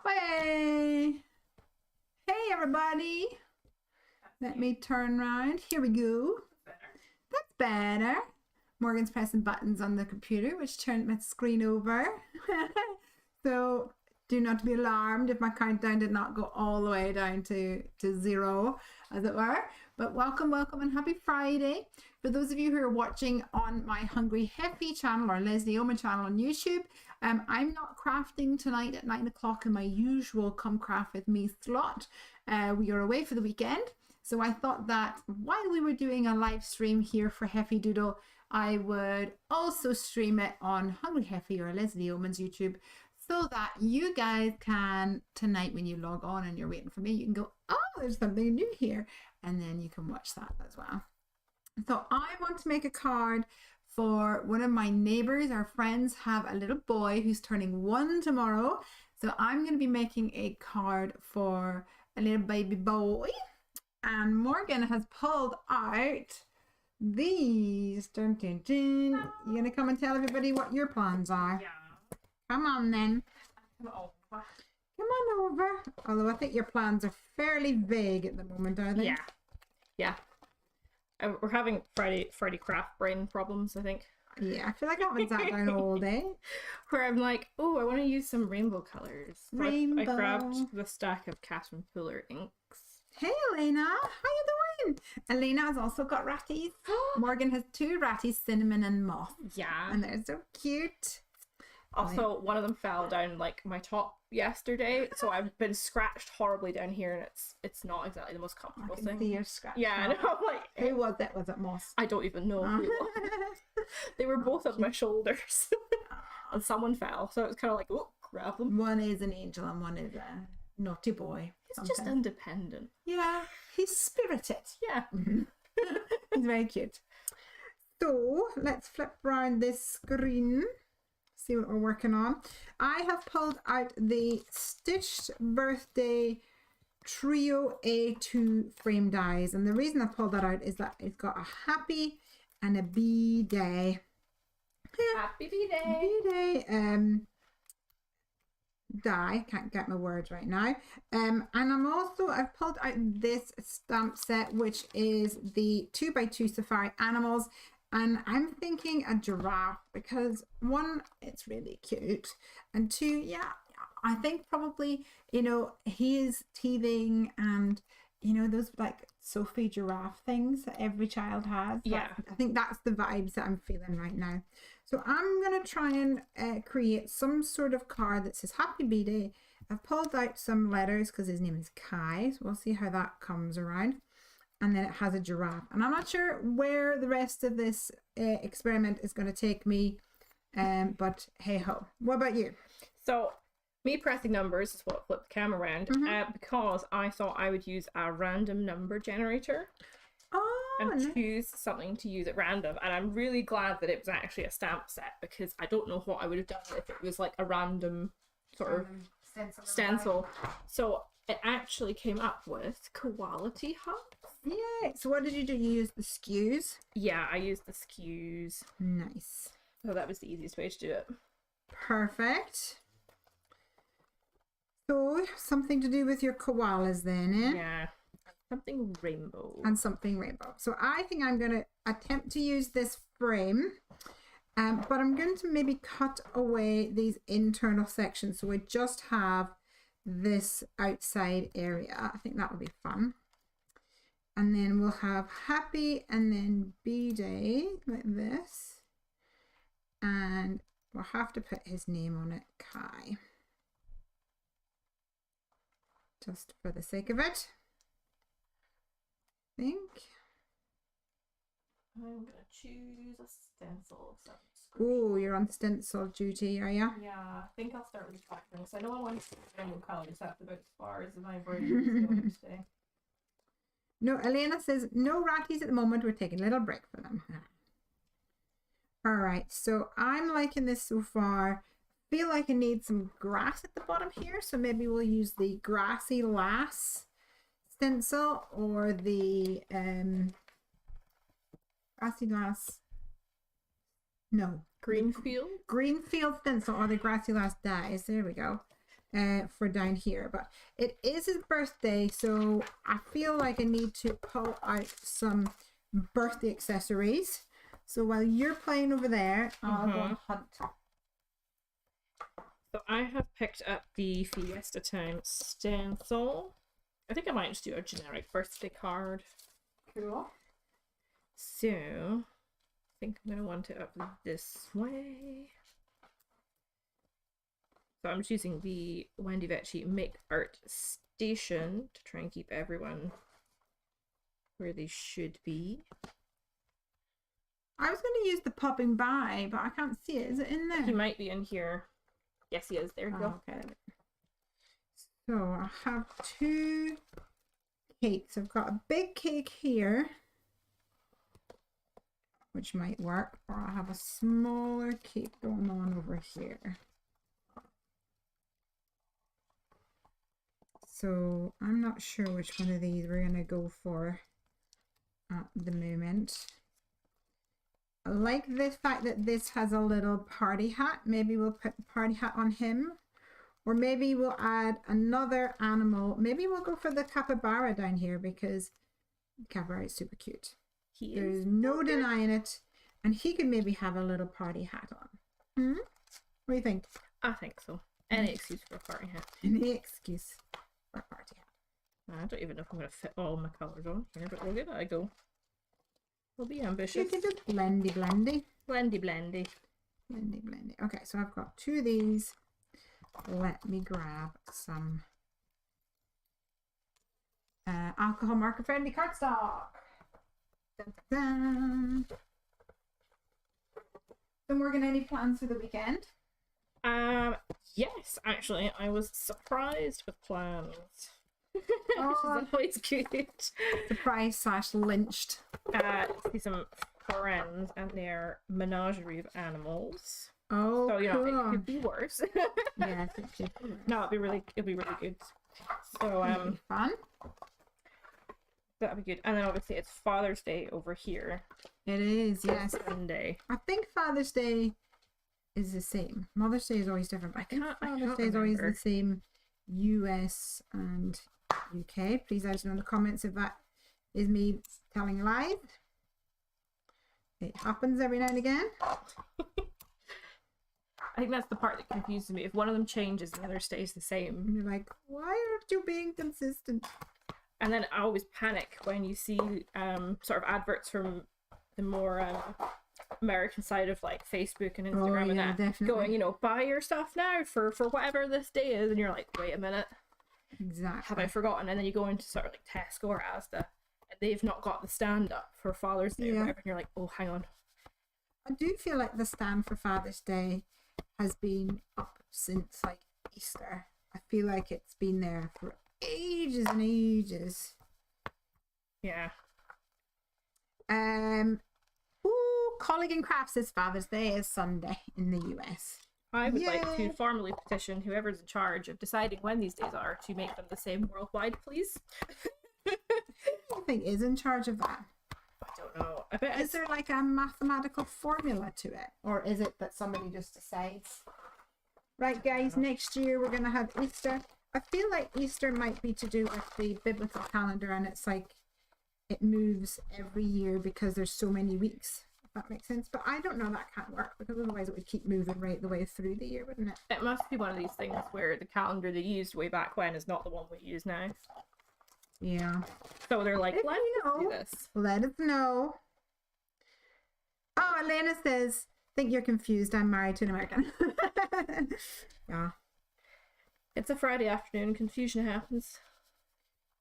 Hey! Hey, everybody! Let me turn around. Here we go. That's better. Morgan's pressing buttons on the computer, which turned my screen over. So do not be alarmed if my countdown did not go all the way down to 0, as it were. But welcome, and happy Friday. For those of you who are watching on my Hungry Heffy channel or Lesley Oman channel on YouTube, I'm not crafting tonight at 9 o'clock in my usual Come Craft With Me slot. We are away for the weekend. So I thought that while we were doing a live stream here for Heffy Doodle, I would also stream it on Hungry Heffy or Lesley Oman's YouTube, so that you guys can, tonight when you log on and you're waiting for me, you can go, oh, there's something new here. And then you can watch that as well. So I want to make a card for one of my neighbors. Our friends have a little boy who's turning 1 tomorrow. So I'm going to be making a card for a little baby boy. And Morgan has pulled out these. Dun, dun, dun. You going to come and tell everybody what your plans are? Yeah. Come on then. Come over. Come on over. Although I think your plans are fairly vague at the moment, are they? Yeah. Yeah. We're having Friday craft brain problems, I think. Yeah, I feel like I haven't sat down all day. Where I'm like, oh, I want to use some rainbow colors. So Rainbow. I grabbed the stack of Catherine Puller inks. Hey, Elena. How you doing? Elena has also got ratties. Morgan has 2 ratties, cinnamon and moth. Yeah. And they're so cute. Also, one of them fell down like my top yesterday, so I've been scratched horribly down here, and it's not exactly the most comfortable I can thing. see your scratch. Yeah, I know. I'm like, who was it? Was it Moss? I don't even know. Who it was. They were both on my shoulders, and someone fell, so it was kind of like, oh, grab them. One is an angel and one is a naughty boy. He's just independent. Yeah, he's spirited. Yeah. He's very cute. So let's flip around this screen. See what we're working on. I have pulled out the Stitched Birthday Trio A2 frame dies, and the reason I pulled that out is that it's got a happy and a B day. Happy B-Day. B-Day die. Can't get my words right now. And I've pulled out this stamp set, which is the 2x2 Safari Animals. And I'm thinking a giraffe because 1, it's really cute. And 2, yeah, I think probably, he is teething and, those like Sophie giraffe things that every child has. Yeah. I think that's the vibes that I'm feeling right now. So I'm going to try and create some sort of card that says Happy B-Day. I've pulled out some letters because his name is Kai. So we'll see how that comes around. And then it has a giraffe. And I'm not sure where the rest of this experiment is going to take me. But hey ho. What about you? So, me pressing numbers is what flipped the camera around because I thought I would use a random number generator and choose something to use at random. And I'm really glad that it was actually a stamp set because I don't know what I would have done if it was like a random sort of stencil. So, it actually came up with quality hubs. Yeah. So what did you do? You used the skews? Yeah, I used the skews. Nice. So that was the easiest way to do it. Perfect. So something to do with your koalas then, eh? Yeah. Something rainbow. And something rainbow. So I think I'm going to attempt to use this frame. But I'm going to maybe cut away these internal sections so I just have this outside area. I think that will be fun. And then we'll have happy and then B-Day like this. And we'll have to put his name on it, Kai. Just for the sake of it. I think. I'm going to choose a stencil. Oh, you're on stencil duty, are you? Yeah, I think I'll start with patterns. I know I want to see rainbow colours. That's about as far as my brain is going today. No, Elena says no ratties at the moment. We're taking a little break for them. All right, so I'm liking this so far. Feel like I need some grass at the bottom here, so maybe we'll use the Grassy Lass stencil or the Grassy Lass. No. Greenfield? Greenfield stencil or the Grassy Lass dies. There we go. for down here, but it is his birthday, so I feel like I need to pull out some birthday accessories. So while you're playing over there, I'll go and hunt. So I have picked up the Fiesta Town stencil. I think I might just do a generic birthday card. Cool. So I think I'm gonna want it up this way. So I'm just using the Wendy Vecchi Make Art Station to try and keep everyone where they should be. I was going to use the popping by, but I can't see it. Is it in there? He might be in here. Yes, he is. There we go. Okay. So I have 2 cakes. I've got a big cake here, which might work, or I have a smaller cake going on over here. So I'm not sure which one of these we're going to go for at the moment. I like the fact that this has a little party hat. Maybe we'll put the party hat on him. Or maybe we'll add another animal. Maybe we'll go for the capybara down here because the capybara is super cute. There's no denying it. And he could maybe have a little party hat on. What do you think? I think so. Any excuse for a party hat. Any excuse for a party hat. I don't even know if I'm going to fit all my colours on here, but we'll give it a go. We'll be ambitious. You can just blendy. Blendy. Okay, so I've got 2 of these. Let me grab some alcohol marker friendly cardstock. Dun, dun, dun. So Morgan, any plans for the weekend? Yes, actually, I was surprised with plans. Which Oh. is always good. Surprise / lynched. See some friends and their menagerie of animals. Oh, So, you know, cool. it could be worse. Yes, it should be. No, it'll be really good. So, It'll be fun. that'll be good. And then obviously it's Father's Day over here. It is, yes. Sunday. I think Father's Day is the same. Mother's Day is always different, but I think I Father's can't Day is always remember. the same. US and UK. Please let us know in the comments if that is me telling lies. It happens every now and again. I think that's the part that confuses me. If one of them changes, the other stays the same. And you're like, why aren't you being consistent? And then I always panic when you see sort of adverts from the more American side of like Facebook and Instagram and that definitely. going, you know, buy your stuff now for whatever this day is, and you're like, wait a minute, Exactly. have I forgotten? And then you go into sort of like Tesco or Asda, and they've not got the stand up for Father's Day or whatever, and you're like, oh, hang on. I do feel like the stand for Father's Day has been up since like Easter. I feel like it's been there for ages and ages. Yeah. Colleague and Crafts says Father's Day is Sunday in the US. I would like Yay. to formally petition whoever's in charge of deciding when these days are to make them the same worldwide, please. I think is in charge of that. I don't know. I bet Is there like a mathematical formula to it? Or is it that somebody just decides? Right, guys, next year we're going to have Easter. I feel like Easter might be to do with the biblical calendar, and it's like it moves every year because there's so many weeks. If that makes sense. But I don't know, that can't work because otherwise it would keep moving right the way through the year, wouldn't it? It must be one of these things where the calendar they used way back when is not the one we use now. Yeah. So they're like, If let's you do know, this. let us know. Oh, Elena says, think you're confused. I'm married to an American. Yeah. It's a Friday afternoon, confusion happens.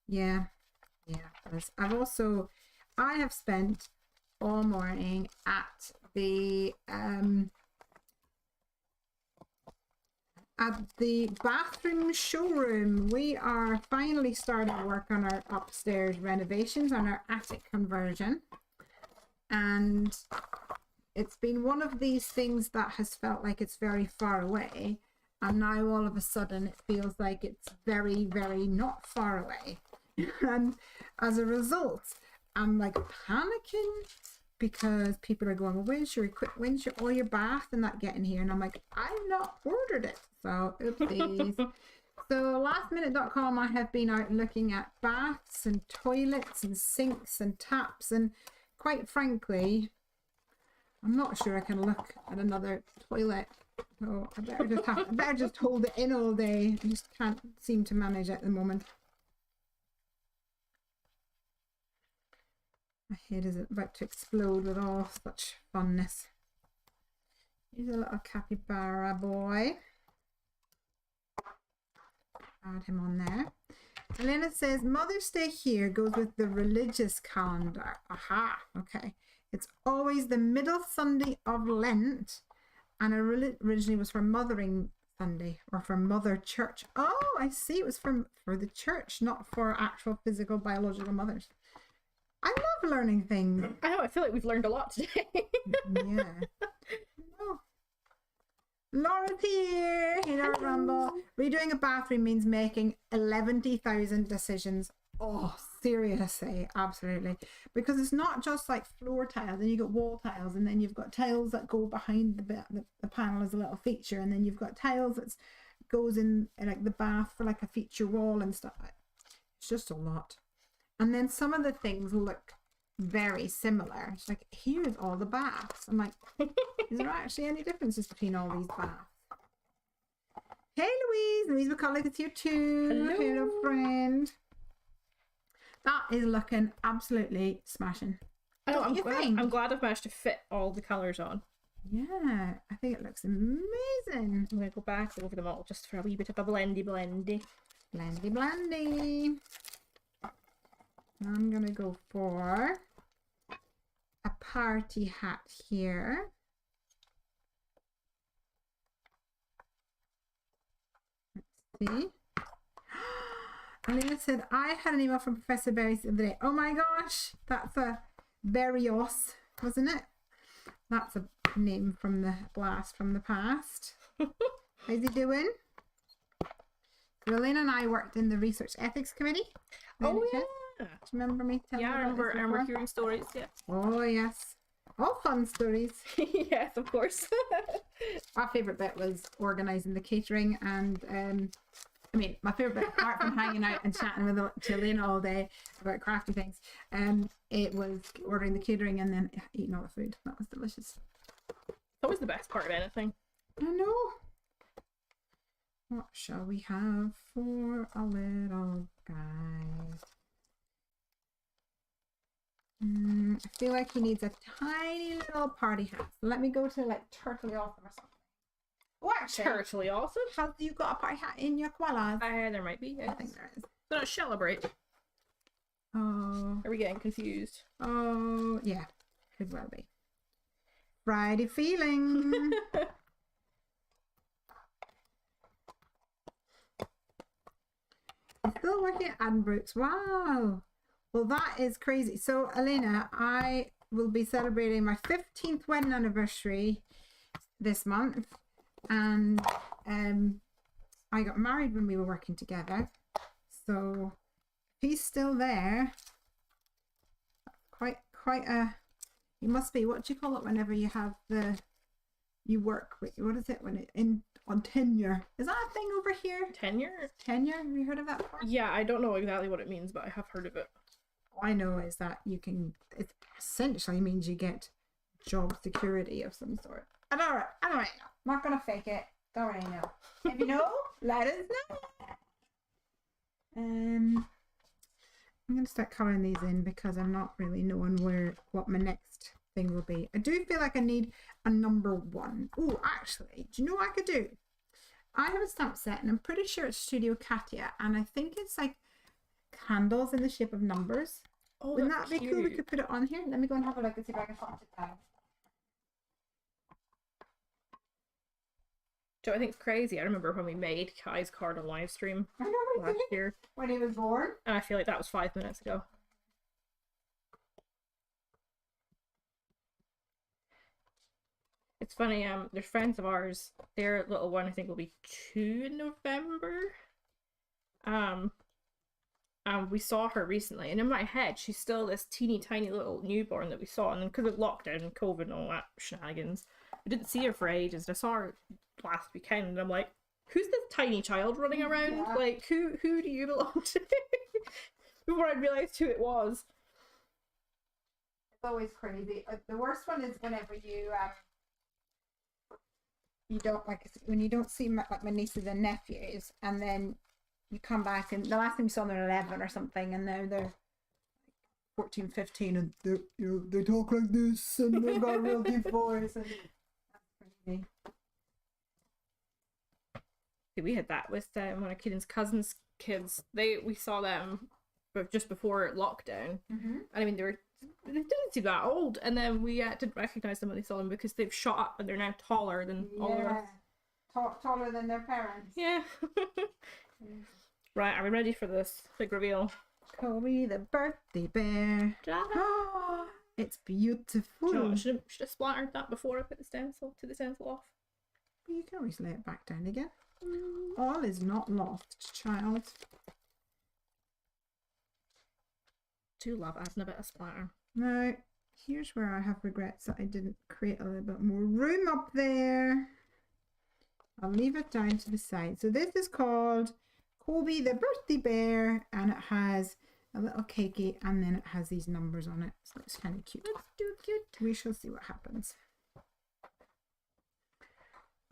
Yeah. Yeah. I have spent all morning at the bathroom showroom. We are finally starting work on our upstairs renovations, on our attic conversion. And it's been one of these things that has felt like it's very far away. And now all of a sudden it feels like it's very, very not far away. And as a result, I'm like panicking because people are going, well, when's your all your bath and that getting here? And I'm like, I've not ordered it. So oopsies. So lastminute.com, I have been out looking at baths and toilets and sinks and taps, and quite frankly, I'm not sure I can look at another toilet. So I better just hold it in all day. I just can't seem to manage at the moment. My head is about to explode with all such funness. Here's a little capybara boy. Add him on there. Elena says Mother's Day here goes with the religious calendar. Aha, okay. It's always the middle Sunday of Lent, and originally was for Mothering Sunday or for Mother Church. Oh, I see. It was for the church, not for actual physical biological mothers. I love learning things. I know. I feel like we've learned a lot today. Yeah. Oh. Laura's here. Hey, Laura Rumble. Redoing a bathroom means making 11,000 decisions. Oh, seriously, absolutely. Because it's not just like floor tiles, and you've got wall tiles, and then you've got tiles that go behind the panel as a little feature, and then you've got tiles that goes in like the bath for like a feature wall and stuff. It's just a lot. And then some of the things look very similar. It's like, here's all the baths. I'm like, is there actually any differences between all these baths? Hey, Louise. Louise McCulloch is here too. Hello. Hello, friend. That is looking absolutely smashing. I'm glad I've managed to fit all the colours on. Yeah, I think it looks amazing. I'm going to go back over them all just for a wee bit of a blendy. Blendy. I'm going to go for a party hat here. Let's see. Alina said, I had an email from Professor Berry the other day. Oh my gosh, that's a Berrios, wasn't it? That's a name from the blast from the past. How's he doing? So Elena and I worked in the Research Ethics Committee. Oh, yeah. Do you remember me telling you I remember hearing stories, yeah. Oh, yes. All fun stories. Yes, of course. Our favourite bit was organising the catering, and my favourite bit, apart from hanging out and chatting with Gillian all day about crafty things, it was ordering the catering and then eating all the food. That was delicious. It's always the best part of anything. I know. What shall we have for a little guy? I feel like he needs a tiny little party hat. So let me go to like Turtley Awesome or something. Oh, actually, Turtley Awesome? have you got a party hat in your koalas? There might be. Yes. I think there is. So not celebrate. Oh. Are we getting confused? Oh, yeah. Could well be. Friday feeling. I'm still working at Addenbrooke's. Wow. Well, that is crazy. So, Elena, I will be celebrating my 15th wedding anniversary this month. And I got married when we were working together. So, if he's still there, quite a... You must be, what do you call it whenever you have you work with, what is it when on tenure? Is that a thing over here? Tenure? Tenure? Have you heard of that before? Yeah, I don't know exactly what it means, but I have heard of it. All I know is that it essentially means you get job security of some sort. I don't know. I'm not gonna fake it. Don't really know. If you know, let us know. I'm gonna start colouring these in because I'm not really knowing what my next thing will be. I do feel like I need a number 1. Oh, actually, do you know what I could do? I have a stamp set and I'm pretty sure it's Studio Katia, and I think it's like candles in the shape of numbers. Oh, wouldn't that be cute. cool? We could put it on here. Let me go and have a look and see if I can find it down. Do I think it's crazy? I remember when we made Kai's card on live stream I know last year, when he was born. and I feel like that was 5 minutes ago. It's funny, there's friends of ours, their little one I think will be 2 in November. We saw her recently, and in my head she's still this teeny tiny little newborn that we saw, and then because of lockdown and COVID and all that shenanigans, we didn't see her for ages. I saw her last weekend and I'm like, who's this tiny child running around? Yeah. Like, who do you belong to? Before I realised who it was. It's always crazy. The worst one is whenever you don't like when you don't see my nieces and nephews, and then you come back and the last time you saw them they're 11 or something, and now they're 14, 15, and they talk like this, and they've got a real deep voice, and that's crazy. We had that with one of Keaton's cousins' kids. We saw them just before lockdown, and I mean they didn't seem that old, and then we didn't recognize them when they saw them because they've shot up and they're now taller than all of us. Taller than their parents. Yeah. Right, are we ready for this big reveal? Kobe the birthday bear. Oh, it's beautiful. Do you know, I should have splattered that before I put the stencil off. You can always lay it back down again. All is not lost, child. Do love adding a bit of splatter. Now, here's where I have regrets that I didn't create a little bit more room up there. I'll leave it down to the side. So this is called Kobe the birthday bear, and it has a little cakey, and then it has these numbers on it. So it's kind of cute. That's cute. We shall see what happens.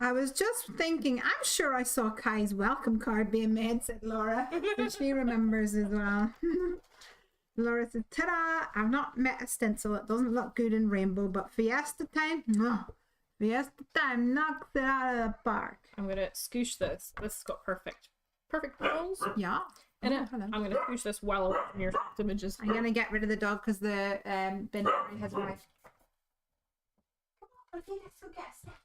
I was just thinking, I'm sure I saw Kai's welcome card being made, said Laura. And she remembers as well. Laura said, ta-da! I've not met a stencil. It doesn't look good in rainbow, but Fiesta time, Fiesta time knocks it out of the park. I'm going to scoosh this. This has got perfect balls. Yeah. In it. I'm going to scoosh this well away from your images. I'm going to get rid of the dog because the bin has arrived. Come on, let's go get a snack.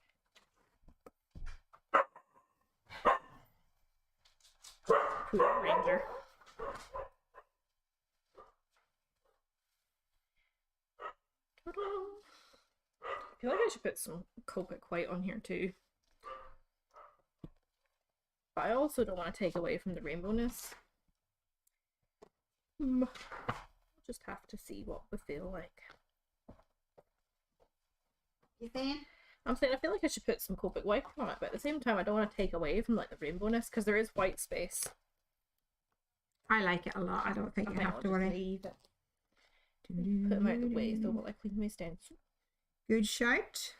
Poor Ranger. I feel like I should put some Copic white on here too. But I also don't want to take away from the rainbowness. We'll just have to see what we feel like. You saying? I'm saying I feel like I should put some Copic white on it, but at the same time I don't want to take away from like the rainbowness because there is white space. I like it a lot. I don't think you have to worry. Leave it. Put them out of the way so while I clean my stencil. Good shout.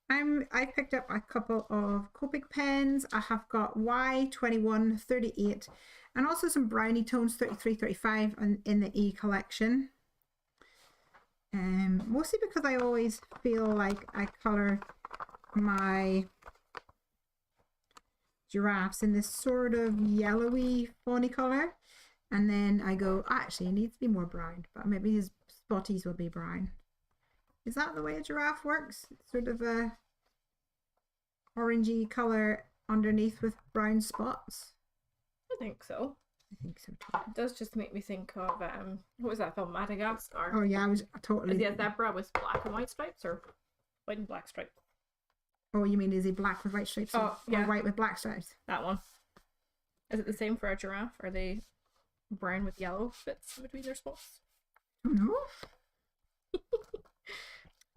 I picked up a couple of Copic pens. I have got Y21, 38, and also some brownie tones 33, 35 in the E collection. Mostly because I always feel like I colour my giraffes in this sort of yellowy fawny colour, and then I go, actually it needs to be more brown, but maybe his spotties will be brown. Is that the way a giraffe works? It's sort of a orangey colour underneath with brown spots? I think so. I think so too. It does just make me think of what was that film, Madagascar? Oh yeah, I was totally. Is he a zebra with black and white stripes or white and black stripes? Oh, you mean is he black with white stripes or white with black stripes? That one. Is it the same for a giraffe? Are they brown with yellow bits between their spots? I don't know.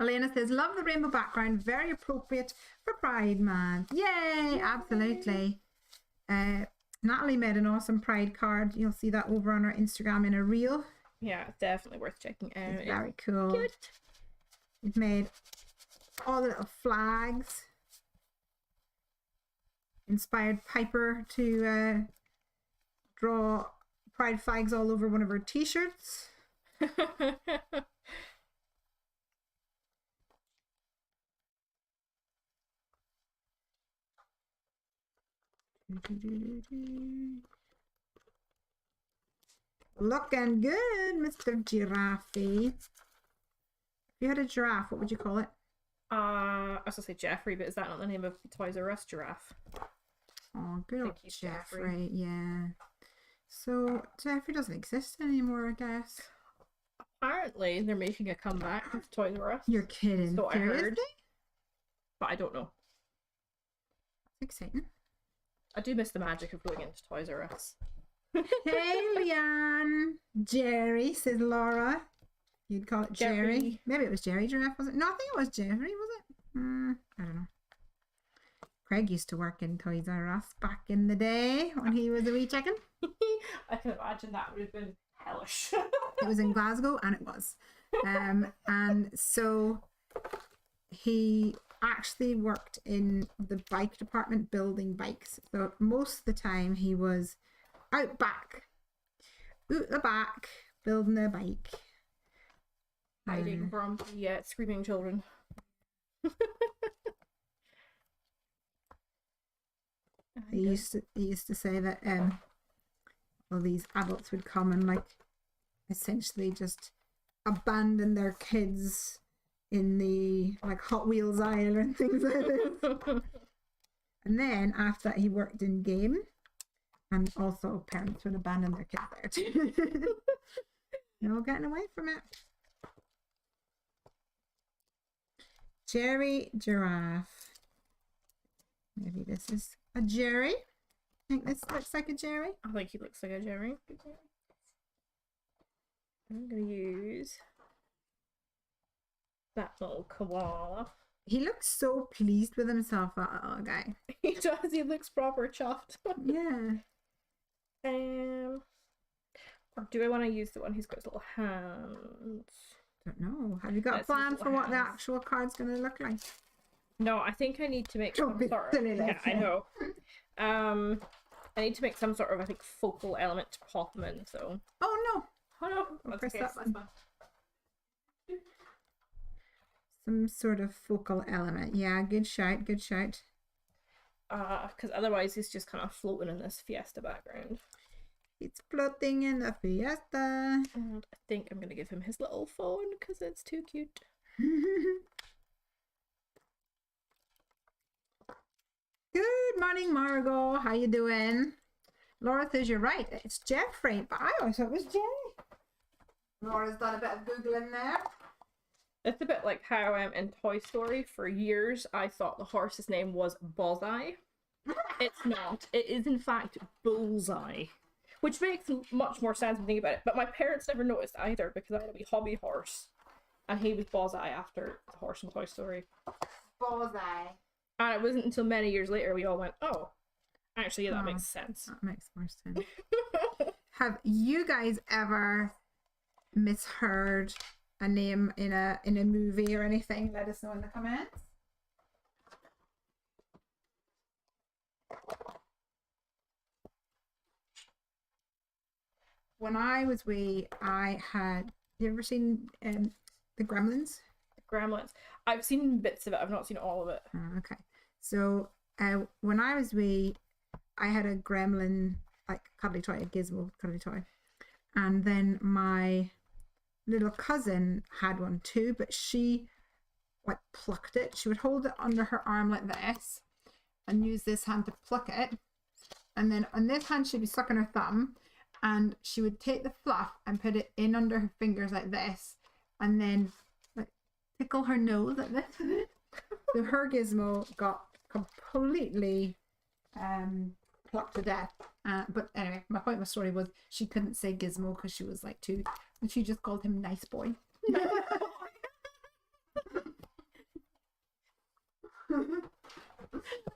Elena says, love the rainbow background, very appropriate for Pride Month. Yay, absolutely. Natalie made an awesome Pride card. You'll see that over on our Instagram in a reel. Yeah, definitely worth checking out. It's very cool. Cute. We've made all the little flags. Inspired Piper to draw Pride flags all over one of her t-shirts. Looking good, Mr. Giraffe. If you had a giraffe, what would you call it? I was gonna say Jeffrey, but is that not the name of the Toys R Us giraffe? Oh, good old Jeffrey. Yeah. So Jeffrey doesn't exist anymore, I guess. Apparently, they're making a comeback with Toys R Us. You're kidding. So I Seriously? heard, but I don't know. That's exciting. I do miss the magic of going into Toys R Us. Hey, Leanne. Jerry, says Laura. You'd call it Jerry. Maybe it was Jerry Giraffe, was it? No, I think it was Jerry, was it? I don't know. Craig used to work in Toys R Us back in the day when he was a wee chicken. I can imagine that would have been hellish. It was in Glasgow, and it was. And so he actually worked in the bike department building bikes. So most of the time he was out the back, building a bike. Hiding from the screaming children. He used to say that well, these adults would come and like essentially just abandon their kids in the like Hot Wheels aisle and things like this. And then after that he worked in game, and also parents would abandon their kids there too. No getting away from it. Jerry Giraffe. Maybe this is a Jerry. I think this looks like a Jerry. I think he looks like a Jerry. I'm gonna use that little koala. He looks so pleased with himself, that little guy. He does. He looks proper chuffed. Yeah. Or do I want to use the one who's got his little hands? Don't know. Have you got a plan for what the actual card's going to look like? No, I think I need to make some sort of... Yeah, I know. I need to make some sort of, I think, focal element to pop them in, so... Oh, no. Oh, no. Press that button. Some sort of focal element. Yeah, good shout, good shout. Because otherwise he's just kind of floating in this Fiesta background. It's floating in the Fiesta. And I think I'm going to give him his little phone because it's too cute. Good morning, Margot. How you doing? Laura says you're right. It's Jeffrey, but I always thought it was Jerry. Laura's done a bit of Googling there. It's a bit like how in Toy Story, for years, I thought the horse's name was Bullseye. It's not. It is, in fact, Bullseye. Which makes much more sense when you think about it. But my parents never noticed either, because I had a wee hobby horse. And he was Bullseye after the horse in Toy Story. Bullseye. And it wasn't until many years later we all went, oh, actually, yeah, that makes sense. That makes more sense. Have you guys ever misheard a name in a movie or anything? Let us know in the comments. When I was wee, I had... You ever seen the Gremlins? Gremlins. I've seen bits of it. I've not seen all of it. Oh, okay. So when I was wee, I had a gremlin, like cuddly toy, a gizmo cuddly toy. And then my little cousin had one too, but she like plucked it. She would hold it under her arm like this and use this hand to pluck it. And then on this hand, she'd be sucking her thumb, and she would take the fluff and put it in under her fingers like this, and then like tickle her nose like this. So her gizmo got completely plucked to death. But anyway, my point of the story was she couldn't say gizmo because she was like 2, and she just called him nice boy.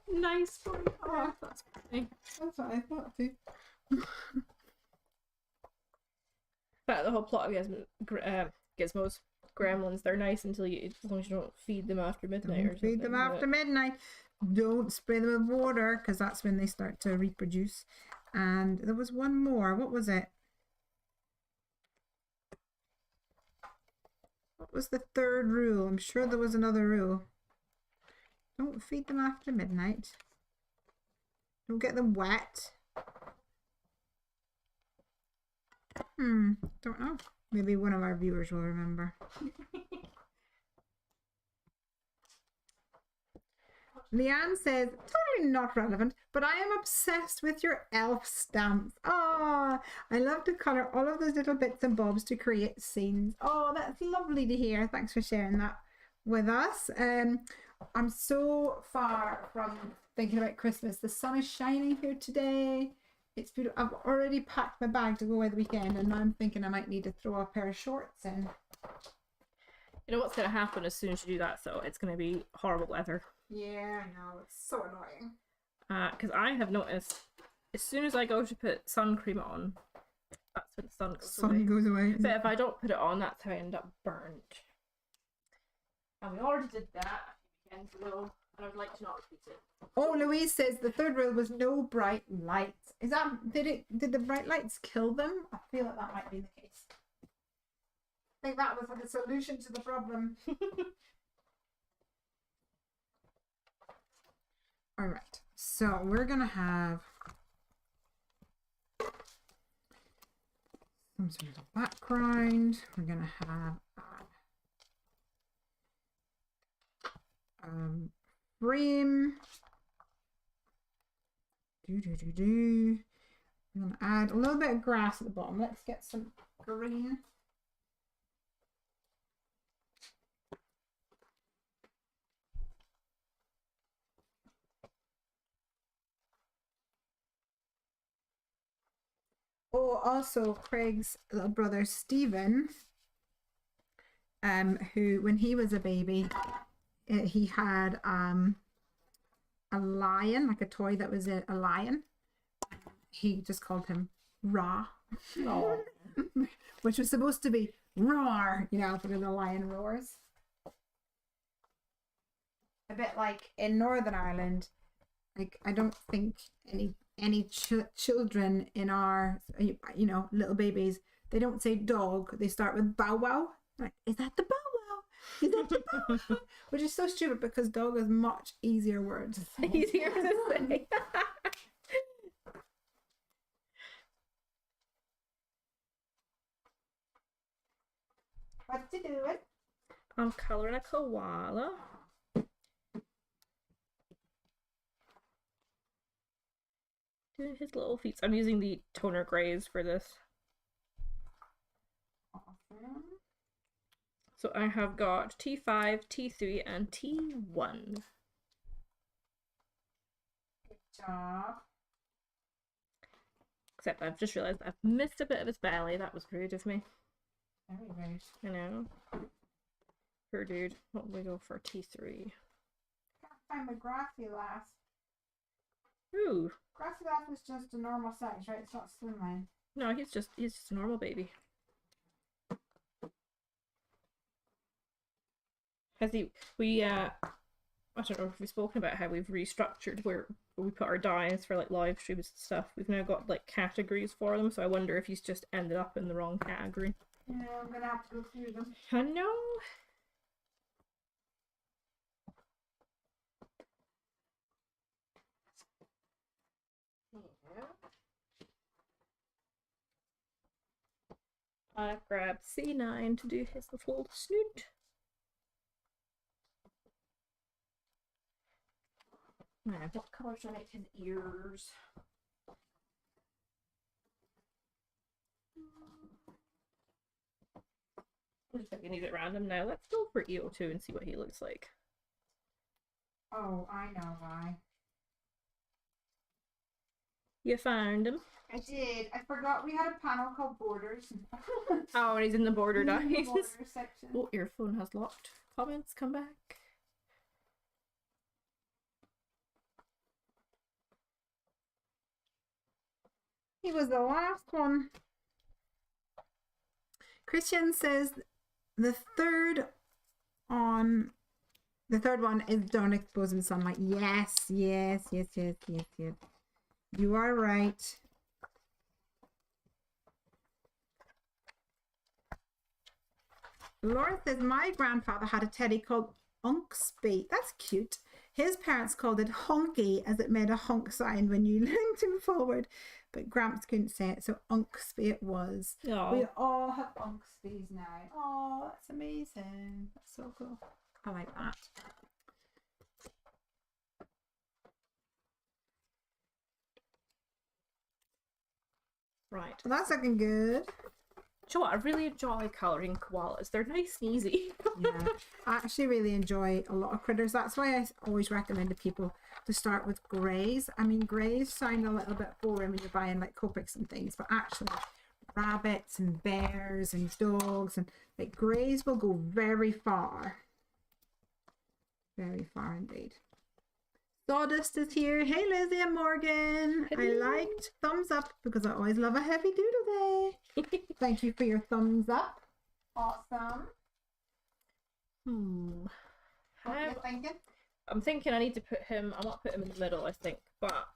Nice boy. Oh, that's funny. That's what I thought too. But the whole plot of Gizmos, Gremlins, they're nice until you, as long as you don't feed them after midnight or something. Feed them after midnight. Don't spray them with water, because that's when they start to reproduce. And there was one more. What was it? What was the third rule? I'm sure there was another rule. Don't feed them after midnight. Don't get them wet. Don't know. Maybe one of our viewers will remember. Leanne says, totally not relevant, but I am obsessed with your elf stamps. Oh, I love to colour all of those little bits and bobs to create scenes. Oh, that's lovely to hear. Thanks for sharing that with us. I'm so far from thinking about Christmas. The sun is shining here today. It's beautiful. I've already packed my bag to go away the weekend, and now I'm thinking I might need to throw a pair of shorts in. You know what's going to happen as soon as you do that, so it's going to be horrible weather. Yeah, I know. It's so annoying. Because I have noticed as soon as I go to put sun cream on, that's when the sun goes away. So if I don't put it on, that's how I end up burnt. And we already did that a few weekends ago, and I would like to not repeat it. Oh, Louise says the third rule was no bright lights. Is that did the bright lights kill them? I feel like that might be the case. I think that was like a solution to the problem. All right, so we're gonna have some sort of background. We're gonna have frame. I'm gonna add a little bit of grass at the bottom. Let's get some green. Oh, also Craig's little brother Stephen, who when he was a baby, he had a lion, like a toy that was a lion. He just called him Ra, which was supposed to be roar, you know, because the lion roars. A bit like in Northern Ireland, like I don't think any children in our, you know, little babies, they don't say dog, they start with bow wow. Like, is that the bow wow? Is that the bow wow? Which is so stupid because dog is much easier word to say. Easier to say. What to do it? I'm colouring a koala. Doing his little feet. I'm using the toner greys for this. Awesome. So I have got T5, T3, and T1. Good job. Except I've just realised I've missed a bit of his belly. That was rude of me. Very rude. I know. Poor dude. What will we go for T3? Can't find my grassy lass. Ooh. Grassy lass is just a normal size, right? It's not slimline. No, he's just a normal baby. I don't know if we've spoken about how we've restructured where we put our dies for like live streams and stuff. We've now got like categories for them, so I wonder if he's just ended up in the wrong category. Yeah, I'm gonna have to go through them. I know. I grab C9 to do his little snoot. Now, what colour should I make his ears? I'm just picking these at random now. Let's go for EO2 and see what he looks like. Oh, I know why. You found him? I did. I forgot we had a panel called Borders. Oh, and he's in the border dies. Border section. Oh, your phone has locked. Comments, come back. He was the last one. Christian says the third one is don't expose in sunlight. Yes. You are right. Laura says my grandfather had a teddy called Unksby. That's cute. His parents called it Honky as it made a honk sign when you leaned him forward, but Gramps couldn't say it, so Unksby it was. Aww. We all have Unksbys now. Oh, that's amazing. That's so cool. I like that. Right. Well, that's looking good. Do you know what? I really enjoy colouring koalas. They're nice and easy. Yeah, I actually really enjoy a lot of critters. That's why I always recommend to people to start with greys. I mean, greys sound a little bit boring when you're buying like Copics and things, but actually rabbits and bears and dogs and like greys will go very far. Very far indeed. Sawdust is here. Hey, Lesley and Morgan. Hello. I liked thumbs up because I always love a heavy doodle day. Thank you for your thumbs up. Awesome. What are you thinking? I'm thinking I need to put him, I want to put him in the middle, I think, but...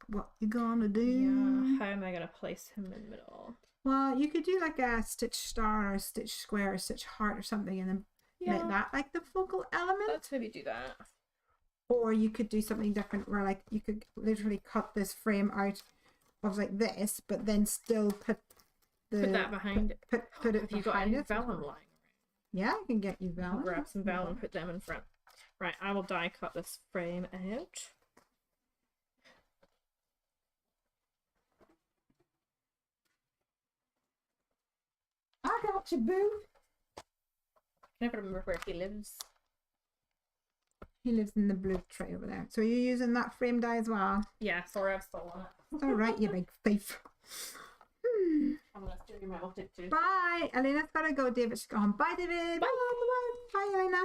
What you gonna do? Yeah, how am I going to place him in the middle? Well, you could do like a stitch star or a stitch square or stitch heart or something and then make that like the focal element. Let's maybe do that. Or you could do something different where like you could literally cut this frame out of like this, but then still put that behind it. Put it You've got behind any it. vellum lying around. Yeah, I can get you vellum. I'll grab some vellum and put them in front. Right, I will die cut this frame out. I got you, boo. I never remember where he lives. He lives in the blue tray over there. So you're using that frame die as well? Yeah, sorry, I've stolen it. It's all right, you big thief. I'm gonna steal your metal tip too. Bye. Elena's gotta go. David's gone. Bye, David. Bye. Bye, Elena.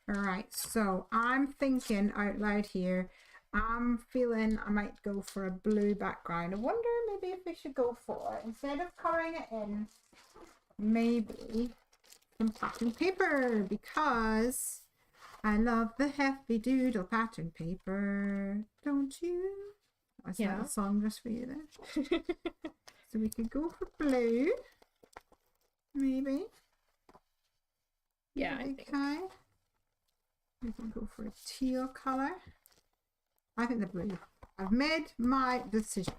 All right. So I'm thinking out loud here. I'm feeling I might go for a blue background. I wonder maybe if we should go for, instead of coloring it in, maybe some pattern paper, because I love the hefty doodle pattern paper. Don't you? I sang a song just for you there. So we could go for blue, maybe. Yeah, I think. Okay. We can go for a teal color. I think the blue. I've made my decision.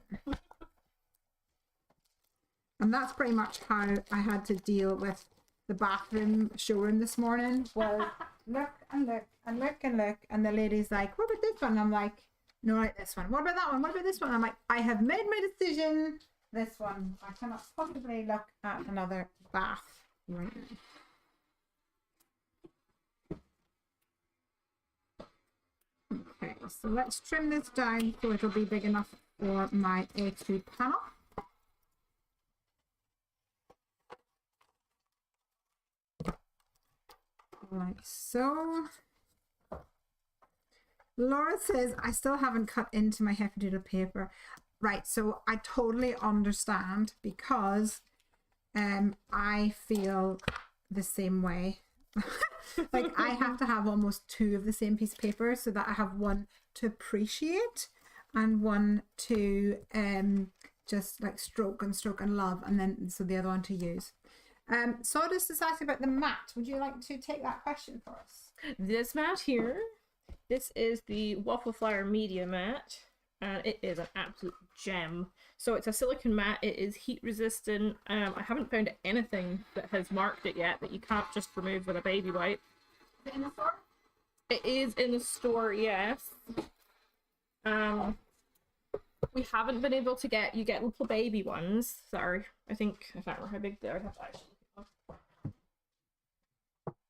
And that's pretty much how I had to deal with the bathroom showroom this morning. Well, look and look and look and look, and the lady's like, what about this one? And I'm like, no, like this one. What about that one? What about this one? I'm like, I have made my decision. This one. I cannot possibly look at another bath right now. Okay, so let's trim this down so it'll be big enough for my A2 panel. Like so. Laura says, I still haven't cut into my hefty doodle paper. Right, so I totally understand, because I feel the same way. Like I have to have almost two of the same piece of paper so that I have one to appreciate and one to just like stroke and love, and then so the other one to use. Sawdust is asking about the mat. Would you like to take that question for us? This mat here, this is the Waffle Flower Media mat, and it is an absolute gem. So it's a silicone mat, it is heat resistant. I haven't found anything that has marked it yet that you can't just remove with a baby wipe. Is it in the store? It is in the store, yes. We haven't been able to get, you get little baby ones. Sorry, I can't remember how big they are.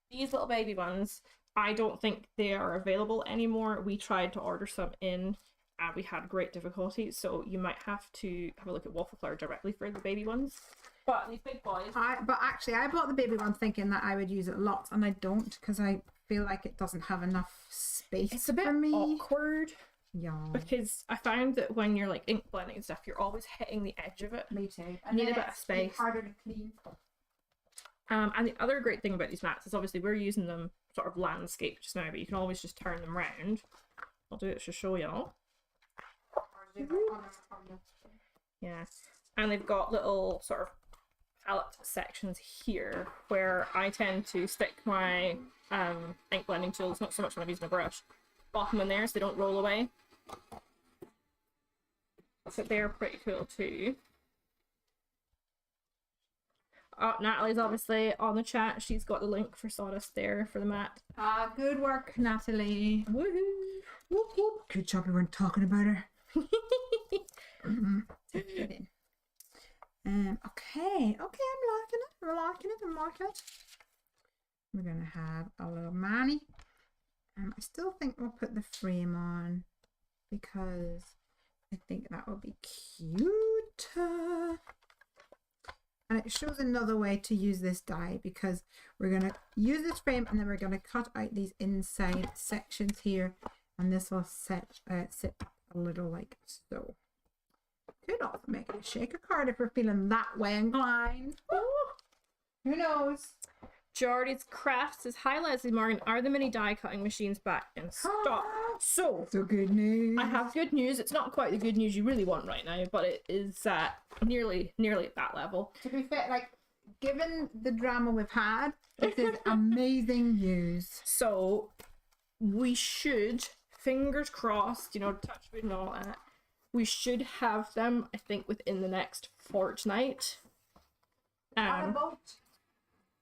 These little baby ones, I don't think they are available anymore. We tried to order some in and we had great difficulty, so you might have to have a look at Waffle Flower directly for the baby ones. But these big boys... But actually, I bought the baby one thinking that I would use it lots, and I don't, because I feel like it doesn't have enough space. It's a bit for me. awkward. Yeah. Because I found that when you're like ink blending and stuff, you're always hitting the edge of it. Me too. And need a bit of space. Harder to clean. And the other great thing about these mats is obviously we're using them sort of landscape just now, but you can always just turn them round. I'll do it to show y'all. Yeah. And they've got little sort of palette sections here where I tend to stick my ink blending tools, not so much when I'm using a brush, bottom in there so they don't roll away. So they're pretty cool too. Oh, Natalie's obviously on the chat. She's got the link for Sawdust there for the mat. Good work, Natalie. Woohoo! Whoop, whoop. Good job we weren't talking about her. Okay, I'm liking it. We're gonna have a little Manny. I still think we'll put the frame on because I think that will be cute. And it shows another way to use this die, because we're going to use this frame and then we're going to cut out these inside sections here, and this will sit a little like so. Could also make it a shaker card if we're feeling that way inclined. Oh, who knows? Jordy's Craft says, hi Lesley Morgan, are the mini die cutting machines back in stock? So good news. I have good news. It's not quite the good news you really want right now, but it is nearly at that level. To be fair, like, given the drama we've had, this is amazing news. So we should, fingers crossed, touch wood and all that, we should have them, I think, within the next fortnight. On a boat?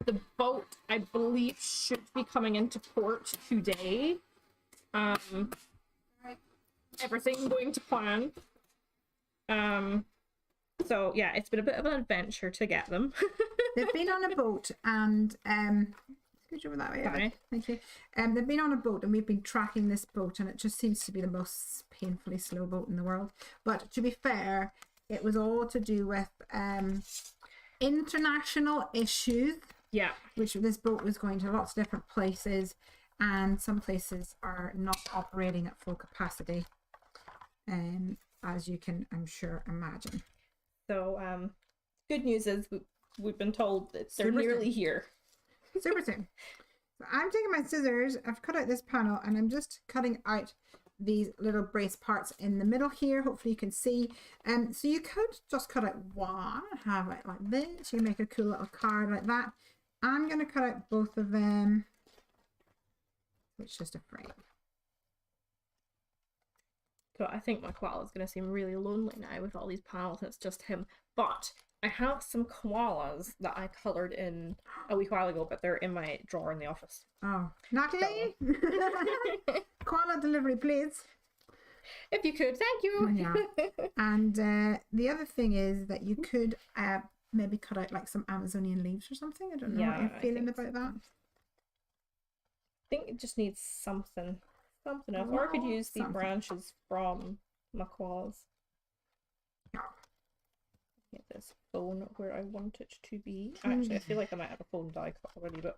The boat, I believe, should be coming into port today. Everything going to plan. So yeah, it's been a bit of an adventure to get them. They've been on a boat, and scoot over that way. Okay. Thank you. They've been on a boat, and we've been tracking this boat, and it just seems to be the most painfully slow boat in the world. But to be fair, it was all to do with international issues. Yeah. Which this boat was going to lots of different places, and some places are not operating at full capacity, as you can, I'm sure, imagine. So good news is we've been told that they're nearly here. Super soon. So I'm taking my scissors, I've cut out this panel, and I'm just cutting out these little brace parts in the middle here. Hopefully you can see. So you could just cut out one, have it like this. You can make a cool little card like that. I'm going to cut out both of them. It's just a frame. So I think my koala is going to seem really lonely now with all these panels and it's just him. But I have some koalas that I coloured in a wee while ago, but they're in my drawer in the office. Oh, Natalie? Koala delivery, please. If you could, thank you. Yeah. And the other thing is that you could maybe cut out like some Amazonian leaves or something. I don't know what you're feeling about that. I think it just needs something else. Or I could use the branches from my koalas. Yeah. Get this phone where I want it to be. Actually, I feel like I might have a phone die cut already, but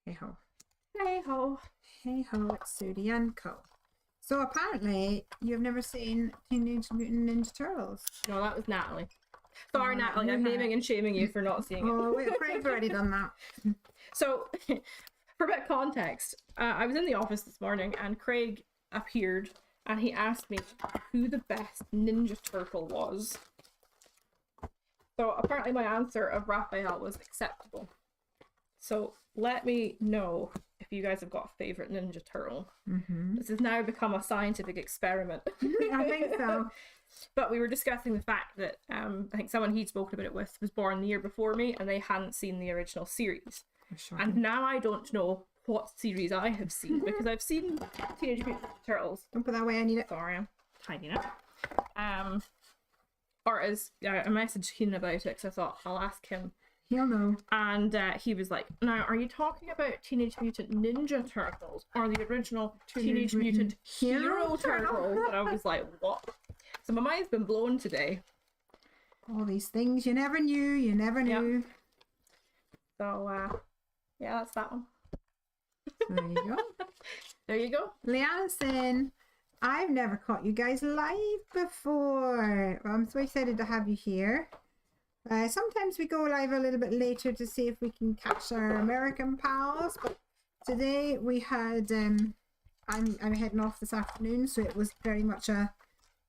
hey ho. Hey ho. Hey ho, it's Sudi and Co. So apparently you've never seen Teenage Mutant Ninja Turtles. No, that was Natalie. Sorry, Natalie, I'm naming and shaming you for not seeing it. Oh, wait, Craig's already done that. So, for a bit of context, I was in the office this morning and Craig appeared and he asked me who the best Ninja Turtle was. So apparently my answer of Raphael was acceptable. So let me know if you guys have got a favourite Ninja Turtle. Mm-hmm. This has now become a scientific experiment. I think so. But we were discussing the fact that I think someone he'd spoken about it with was born the year before me and they hadn't seen the original series. Sure. And now I don't know what series I have seen because I've seen Teenage Mutant Ninja Turtles. Don't put that way, I need it. Sorry, I'm hiding it. Or as I messaged Keenan about it because I thought I'll ask him. He'll know. And he was like, now are you talking about Teenage Mutant Ninja Turtles or the original Teenage Mutant Hero Turtles? And I was like, what? So my mind's been blown today. All these things you never knew, you never knew. Yep. So, yeah, that's that one. There you go. There you go. Leanna's saying, I've never caught you guys live before. Well, I'm so excited to have you here. Sometimes we go live a little bit later to see if we can catch our American pals, but today we had, I'm heading off this afternoon, so it was very much a,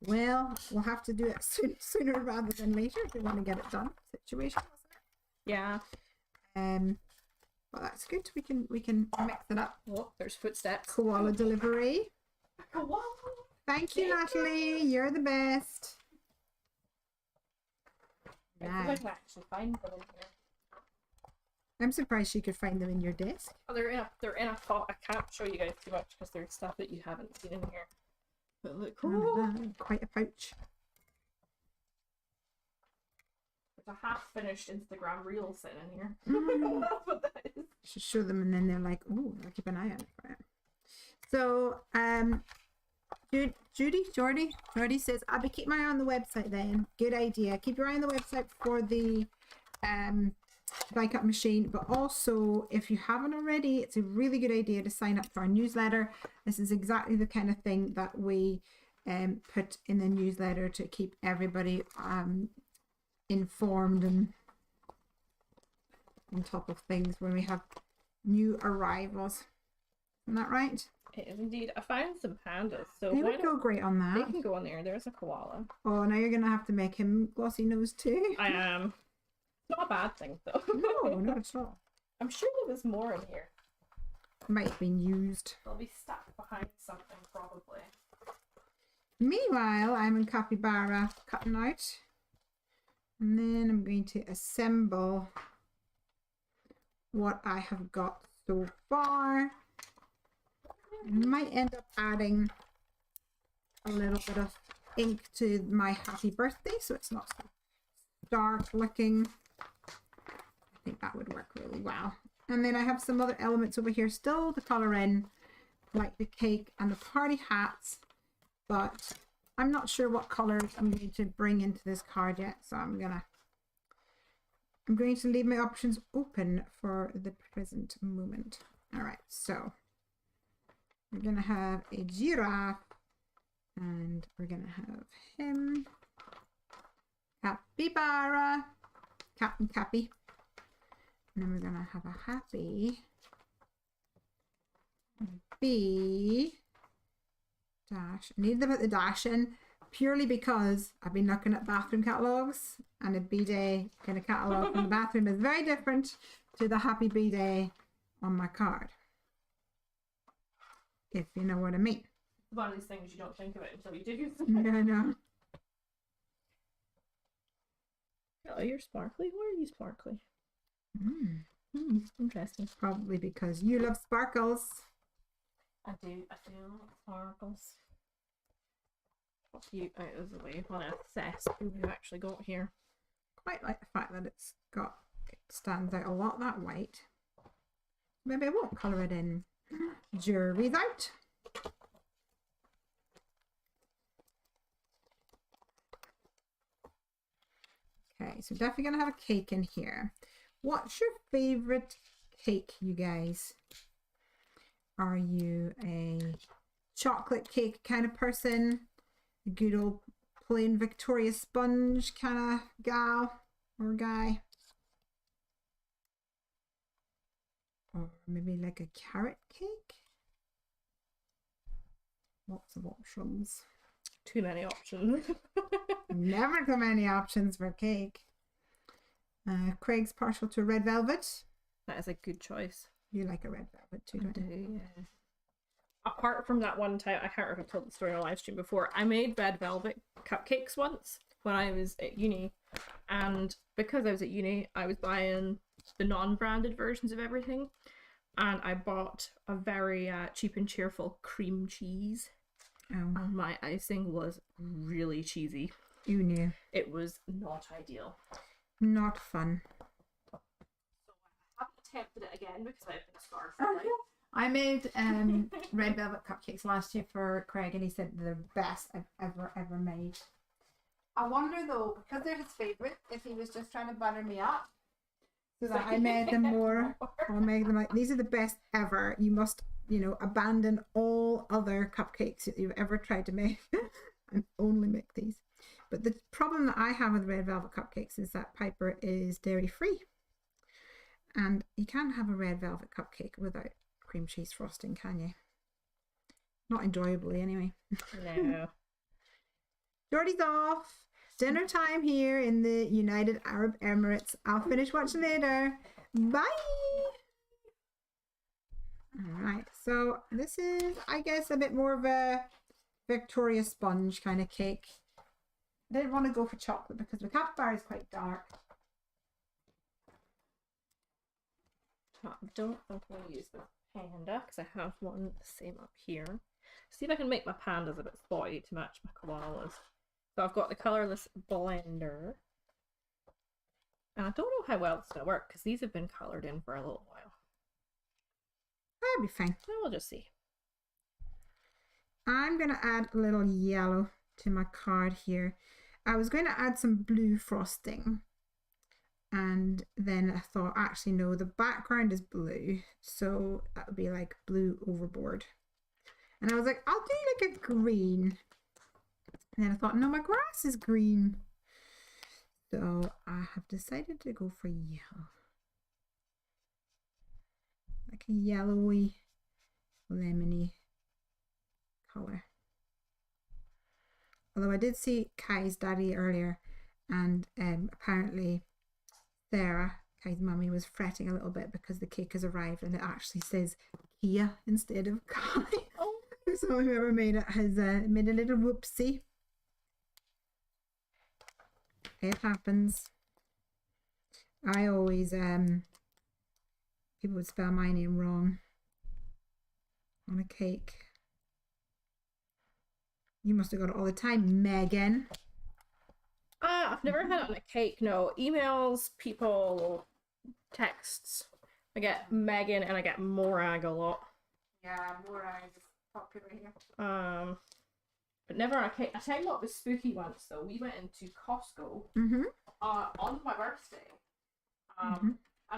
well, we'll have to do it sooner rather than later if we want to get it done situation, wasn't it? Yeah. Well, that's good. We can mix it up. Oh, there's footsteps. Koala delivery. Koala. Thank you, Natalie. You're the best. I think I can actually find them in here. I'm surprised you could find them in your desk. Oh, they're in a pot. I can't show you guys too much because there's stuff that you haven't seen in here. But look, quite a pouch. There's a half-finished Instagram reel sitting in here. That's what that is. Should show them, and then they're like, "Oh, I'll keep an eye on it for it." So, Jordy says, "I'll be keeping my eye on the website then." Good idea. Keep your eye on the website for the die cut machine, but also if you haven't already, it's a really good idea to sign up to our newsletter. This is exactly the kind of thing that we put in the newsletter to keep everybody informed and on top of things when we have new arrivals. Isn't that right? It is indeed. I found some pandas, so they would go great on that. They can go on there. There's a koala. Oh, now you're gonna have to make him glossy nose too. I am. Not a bad thing though. No, not at all. I'm sure there was more in here. Might have been used. They'll be stuck behind something probably. Meanwhile, I'm in Capybara cutting out. And then I'm going to assemble what I have got so far. I might end up adding a little bit of ink to my happy birthday so it's not so dark looking. I think that would work really well. And then I have some other elements over here still to colour in, like the cake and the party hats, but I'm not sure what colours I'm going to bring into this card yet, so I'm going to leave my options open for the present moment. All right, so we're going to have a giraffe, and we're going to have him, capybara, Captain Cappy, and then we're going to have a happy bee dash. I needed to put the dash in purely because I've been looking at bathroom catalogues, and a B-Day kind of catalogue from the bathroom is very different to the happy B-Day on my card, if you know what I mean. One of these things you don't think of it until you do. Yeah, I know. Oh, you're sparkly? Why are you sparkly? Interesting. Probably because you love sparkles. I do like sparkles. Pop you out of the way when I assess who we've actually got here. Quite like the fact that it stands out a lot, that white. Maybe I won't colour it in. Jury's out. Okay, so definitely gonna have a cake in here. What's your favorite cake, you guys? Are you a chocolate cake kind of person? A good old plain Victoria sponge kind of gal or guy? Or maybe like a carrot cake? Lots of options. Too many options. Never too many options for cake. Craig's partial to red velvet. That is a good choice. You like a red velvet too, don't you? Yeah. Apart from that one time, I can't remember if I've told the story on a live stream before, I made red velvet cupcakes once when I was at uni. And because I was at uni, I was buying the non-branded versions of everything. And I bought a very cheap and cheerful cream cheese. Oh. And my icing was really cheesy. You knew. It was not ideal. Not fun. So I haven't attempted it again because I've been scarred for life. I made red velvet cupcakes last year for Craig, and he said they're the best I've ever made. I wonder though, because they're his favourite, if he was just trying to butter me up so that I made them more, or make them like, these are the best ever. You must, abandon all other cupcakes that you've ever tried to make and only make these. But the problem that I have with red velvet cupcakes is that Piper is dairy free, and you can't have a red velvet cupcake without cream cheese frosting, can you? Not enjoyably anyway. No. Jordy's off. Dinner time here in the United Arab Emirates. I'll finish watching later. Bye. Alright, so this is, I guess, a bit more of a Victoria sponge kind of cake. I didn't want to go for chocolate because the capybara is quite dark. I don't think I'm going to use the panda because I have one the same up here. See if I can make my pandas a bit spotty to match my koalas. So I've got the colourless blender. And I don't know how well it's going to work because these have been coloured in for a little while. That'll be fine. We'll just see. I'm going to add a little yellow to my card here. I was going to add some blue frosting And then I thought, actually, no, the background is blue. So that would be like blue overboard. And I was like, I'll do like a green. And then I thought, no, my grass is green. So I have decided to go for yellow. Like a yellowy, lemony color. Although I did see Kai's daddy earlier, and apparently Sarah, Kai's mummy, was fretting a little bit because the cake has arrived and it actually says Kia instead of Kai. Oh. So whoever made it has made a little whoopsie. It happens. I always people would spell my name wrong on a cake. You must have got it all the time, Megan. I've never had it on a cake, no. Emails, people, texts. I get Megan and I get Morag a lot. Yeah, Morag is popular here. But never on a cake. I tell you what was spooky once though. We went into Costco on my birthday. And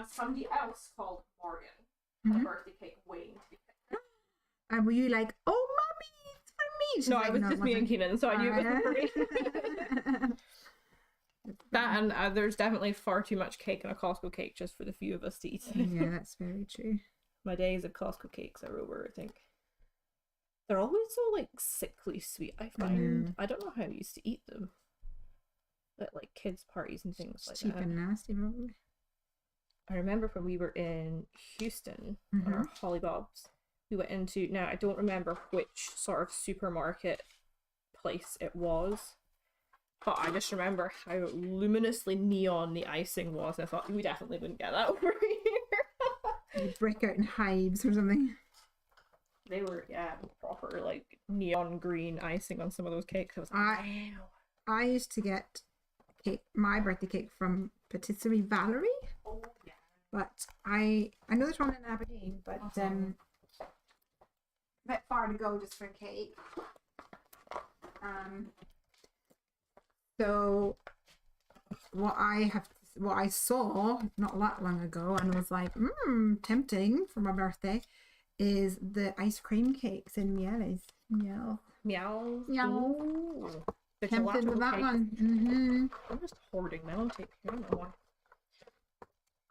somebody else called Morgan had a birthday cake waiting to be picked. And were you like, oh, mommy, it's for me? She's no, like, it was just me and Keenan, so I knew it was for me. That and there's definitely far too much cake in a Costco cake just for the few of us to eat. Yeah, that's very true. My days of Costco cakes are over, I think. They're always so like sickly sweet, I find. I don't know how I used to eat them. At like kids' parties and things like cheap that. And nasty, probably. I remember when we were in Houston on our Hollybobs, we went into, now I don't remember which sort of supermarket place it was, but I just remember how luminously neon the icing was, and I thought we definitely wouldn't get that over here. You break out in hives or something. They were, yeah, proper like neon green icing on some of those cakes. I was like, wow. I used to get cake, my birthday cake from Patisserie Valerie. Oh, yeah. But I know there's one in Aberdeen, but a bit far to go just for a cake. So what I saw not that long ago and was like, tempting for my birthday, is the ice cream cakes in Mieles. Meow. Tempted with that one. I'm just hoarding melon cake. I don't know why.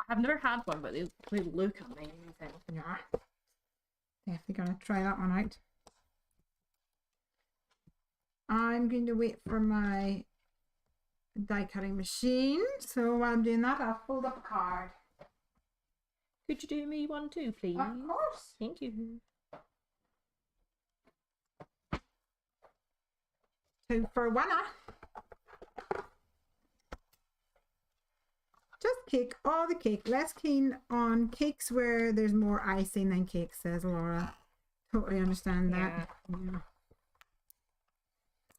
I've never had one, but they look amazing. Yeah. Definitely gonna try that one out. I'm going to wait for my die cutting machine. So while I'm doing that, I'll fold up a card. Could you do me one too, please? Of course. Thank you. 2 for $1. Just cake, all the cake. Less keen on cakes where there's more icing than cake, says Laura. Totally understand that. Yeah.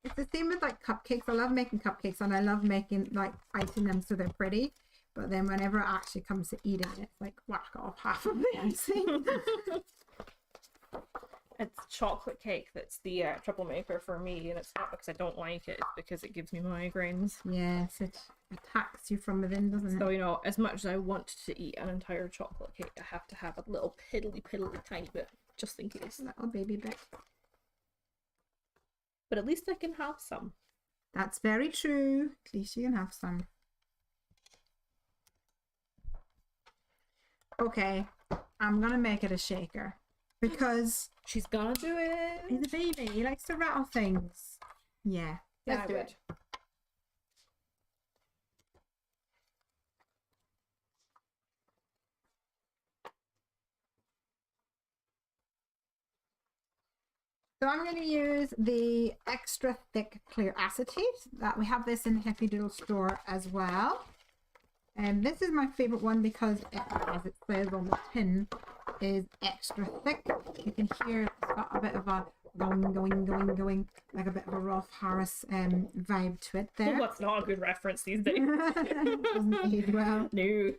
It's the same with like cupcakes. I love making cupcakes and I love making like icing them so they're pretty. But then whenever it actually comes to eating it, it's like whack off half of the icing. It's chocolate cake that's the troublemaker for me, and it's not because I don't like it, it's because it gives me migraines. Yes, it attacks you from within, doesn't it? So, you know, as much as I want to eat an entire chocolate cake, I have to have a little piddly tiny bit, just in case. A little baby bit. But at least I can have some. That's very true. At least you can have some. Okay, I'm gonna make it a shaker. Because she's gonna do it. He's a baby. He likes to rattle things. Yeah. Let's do it. So I'm going to use the extra thick clear acetate. That we have this in the Happy Doodle store as well. And this is my favorite one because it, as it says on the tin, is extra thick. You can hear it's got a bit of a going, like a bit of a Rolf Harris vibe to it there. Well, that's not a good reference these days. Doesn't age well. No.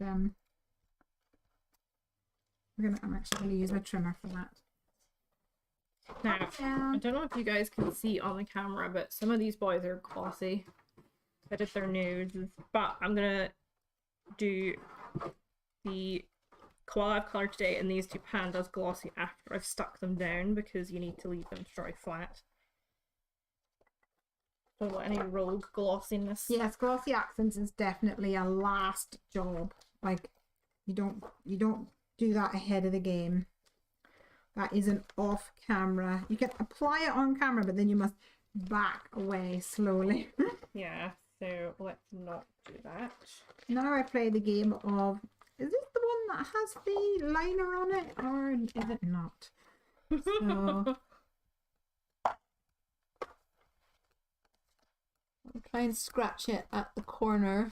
I'm actually going to use my trimmer for that. Now, I don't know if you guys can see on the camera, but some of these boys are glossy. I did their noses, but I'm gonna do the koala I've coloured today and these two pandas glossy after I've stuck them down because you need to leave them dry flat. Don't want any rogue glossiness. Yes, glossy accents is definitely a last job. Like you don't do that ahead of the game. That is an off camera. You can apply it on camera, but then you must back away slowly. Yeah, so let's not do that. Now I play the game of, is this the one that has the liner on it, or is it not? So I'll try and scratch it at the corner.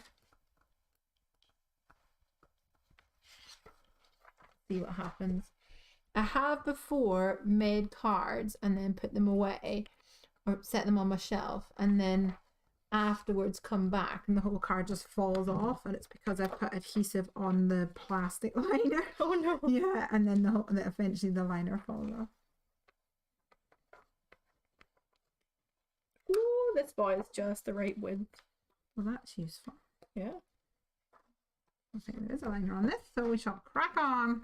See what happens. I have before made cards and then put them away or set them on my shelf and then afterwards come back and the whole card just falls off, and it's because I've put adhesive on the plastic liner. Oh no. Yeah, and then eventually the liner falls off. Ooh, this boy is just the right width. Well, that's useful. Yeah. Okay, there is a liner on this, so we shall crack on.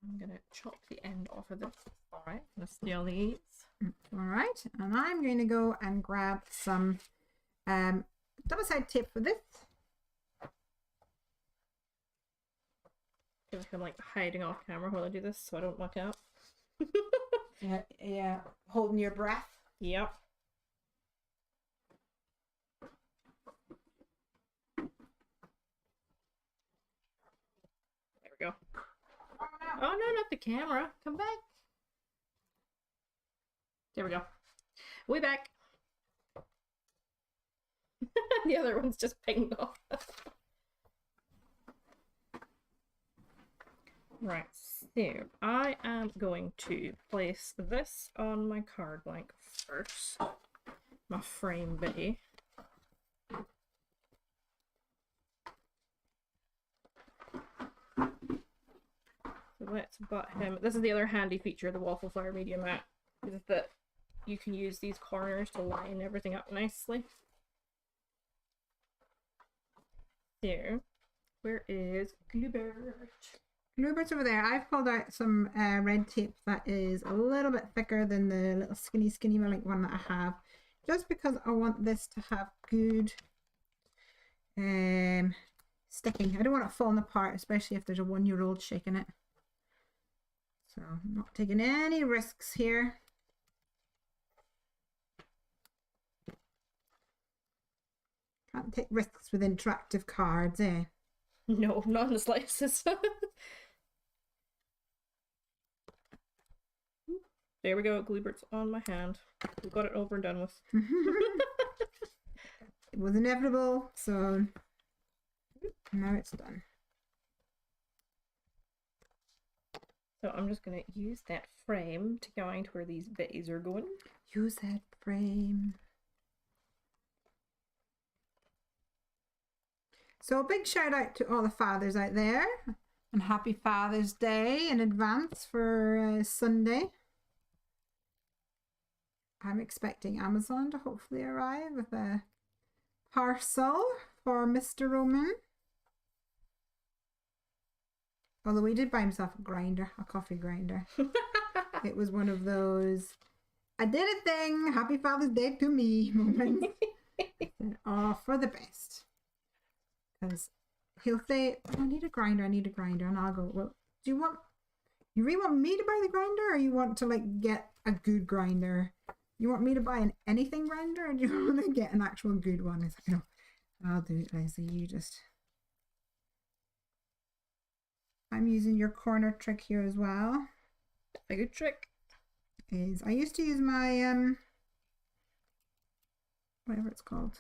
I'm gonna chop the end off of this. Alright, I'm gonna steal these. Alright, and I'm going to go and grab some double-sided tape for this. I feel like I'm like hiding off camera while I do this so I don't muck out. Yeah, holding your breath. Yep. There we go. Oh no, not the camera. Come back. There we go. Way back. The other one's just pinged off. Right, so I am going to place this on my card blank first. My frame bitty. So let's butt him. This is the other handy feature of the Waffle Fire Media Mat, is that you can use these corners to line everything up nicely. So, where is Bluebird? Bluebird's over there. I've pulled out some red tape that is a little bit thicker than the little skinny like one that I have, just because I want this to have good sticking. I don't want it falling apart, especially if there's a 1-year-old shaking it. So I'm not taking any risks here. Can't take risks with interactive cards, eh? No, not in the slightest. There we go, Gluebert's on my hand. We got it over and done with. It was inevitable, so now it's done. So I'm just going to use that frame to guide where these bitties are going. Use that frame. So a big shout out to all the fathers out there, and happy Father's Day in advance for Sunday. I'm expecting Amazon to hopefully arrive with a parcel for Mr. Roman. Although he did buy himself a grinder, a coffee grinder. It was one of those, I did a thing, happy Father's Day to me moments. Oh, for the best. Because he'll say, oh, I need a grinder, and I'll go, well, you really want me to buy the grinder, or you want to like get a good grinder? You want me to buy an anything grinder, or do you want to get an actual good one? He's like, no, I'll do it, Leslie, you just... I'm using your corner trick here as well. A good trick is I used to use my whatever it's called,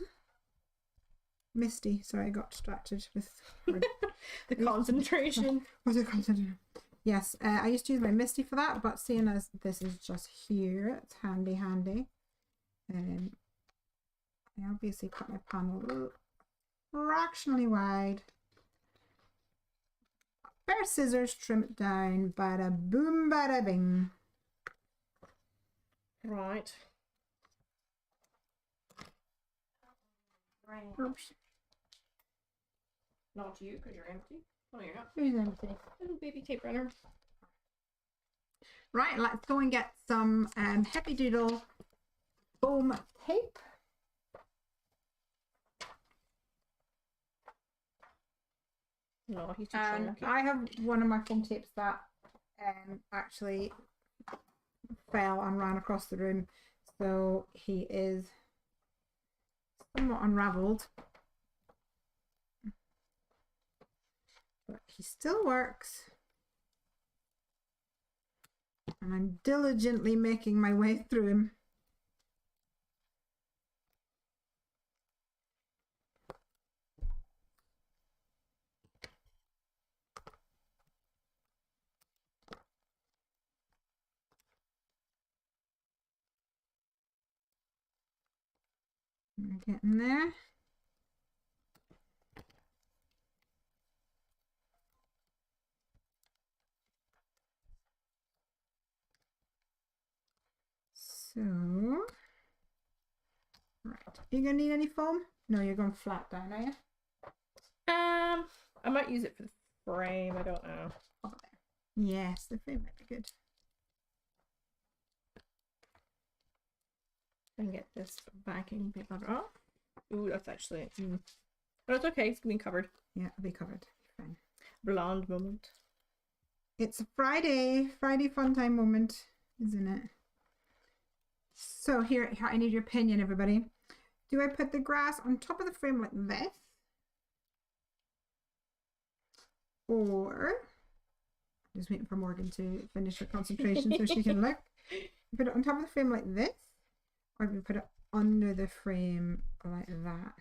Misty. Sorry, I got distracted with the concentration. What's it concentration? Yes, I used to use my Misty for that, but seeing as this is just here, it's handy. I obviously cut my panel fractionally wide. Pair of scissors, trim it down, bada boom, bada bing. Right. Oops. Not you, because you're empty. Oh, you're not. Who's empty? Little baby tape runner. Right, let's go and get some Happy Doodle foam tape. No, he's too And chunky. I have one of my foam tapes that actually fell and ran across the room, so he is somewhat unraveled, but he still works, and I'm diligently making my way through him. I'm getting there. So, right. You gonna need any foam? No, you're going flat down, are you? I might use it for the frame. I don't know. Over there. Yes, the frame might be good. I can get this backing paper off. Ooh, that's actually. But it's okay. It's being covered. Yeah, it'll be covered. Fine. Blonde moment. It's a Friday fun time moment, isn't it? So here, I need your opinion, everybody. Do I put the grass on top of the frame like this? Or, I'm just waiting for Morgan to finish her concentration so she can look. Put it on top of the frame like this, or do we put it under the frame like that?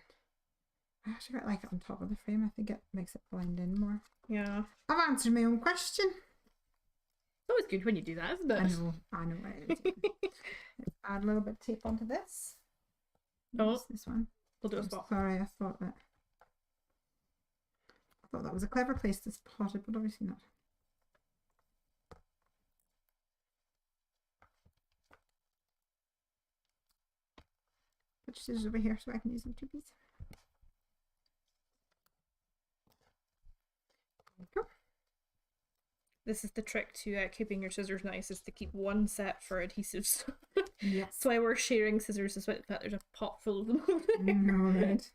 I actually quite like it on top of the frame. I think it makes it blend in more. Yeah. I've answered my own question. It's always good when you do that, isn't it? I know it is. Let's add a little bit of tape onto this. Oh, use this one. We'll do a I'm spot. sorry, I thought that was a clever place to plot it, but obviously not. Put your scissors over here so I can use them two pieces. There we go. This is the trick to keeping your scissors nice, is to keep one set for adhesives. Yes. That's why we're sharing scissors, despite the fact there's a pot full of them over there. No, right.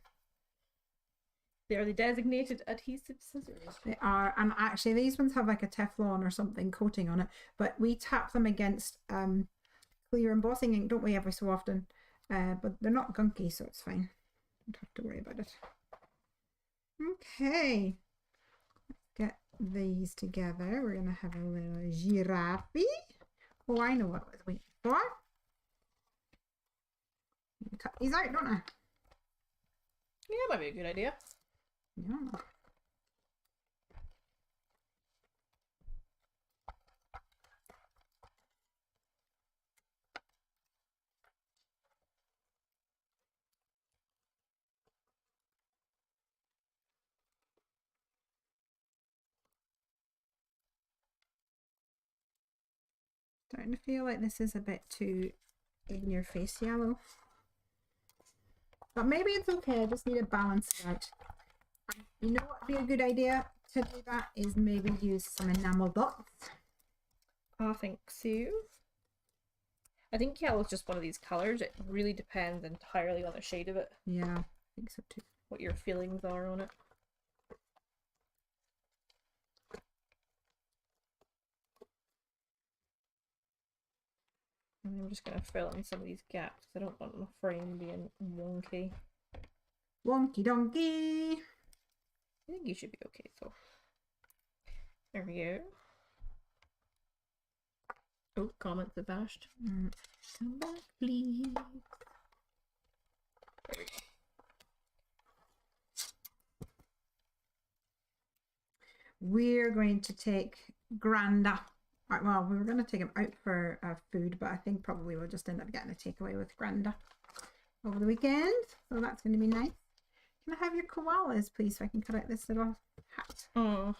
They are the designated adhesive scissors. They are, and actually these ones have like a Teflon or something coating on it, but we tap them against clear embossing ink, don't we, every so often? But they're not gunky, so it's fine. Don't have to worry about it. Okay. Let's get these together. We're gonna have a little giraffe. Oh, I know what I was waiting for. Cut these out, don't I? Yeah, that might be a good idea. Yeah. Starting to feel like this is a bit too in your face yellow. But maybe it's okay, I just need to balance it out. And you know what would be a good idea to do that is maybe use some enamel dots. I think so. I think yellow is just one of these colours. It really depends entirely on the shade of it. Yeah, I think so too. What your feelings are on it. And I'm just going to fill in some of these gaps. I don't want my frame being wonky. Wonky donkey. I think you should be okay, so. There we go. Oh, comments have vanished. Come back, please. There we go. We're going to take Granda. Well, we were going to take him out for food, but I think probably we'll just end up getting a takeaway with Granda over the weekend. So that's going to be nice. Can I have your koalas, please, so I can cut out this little hat? Oh,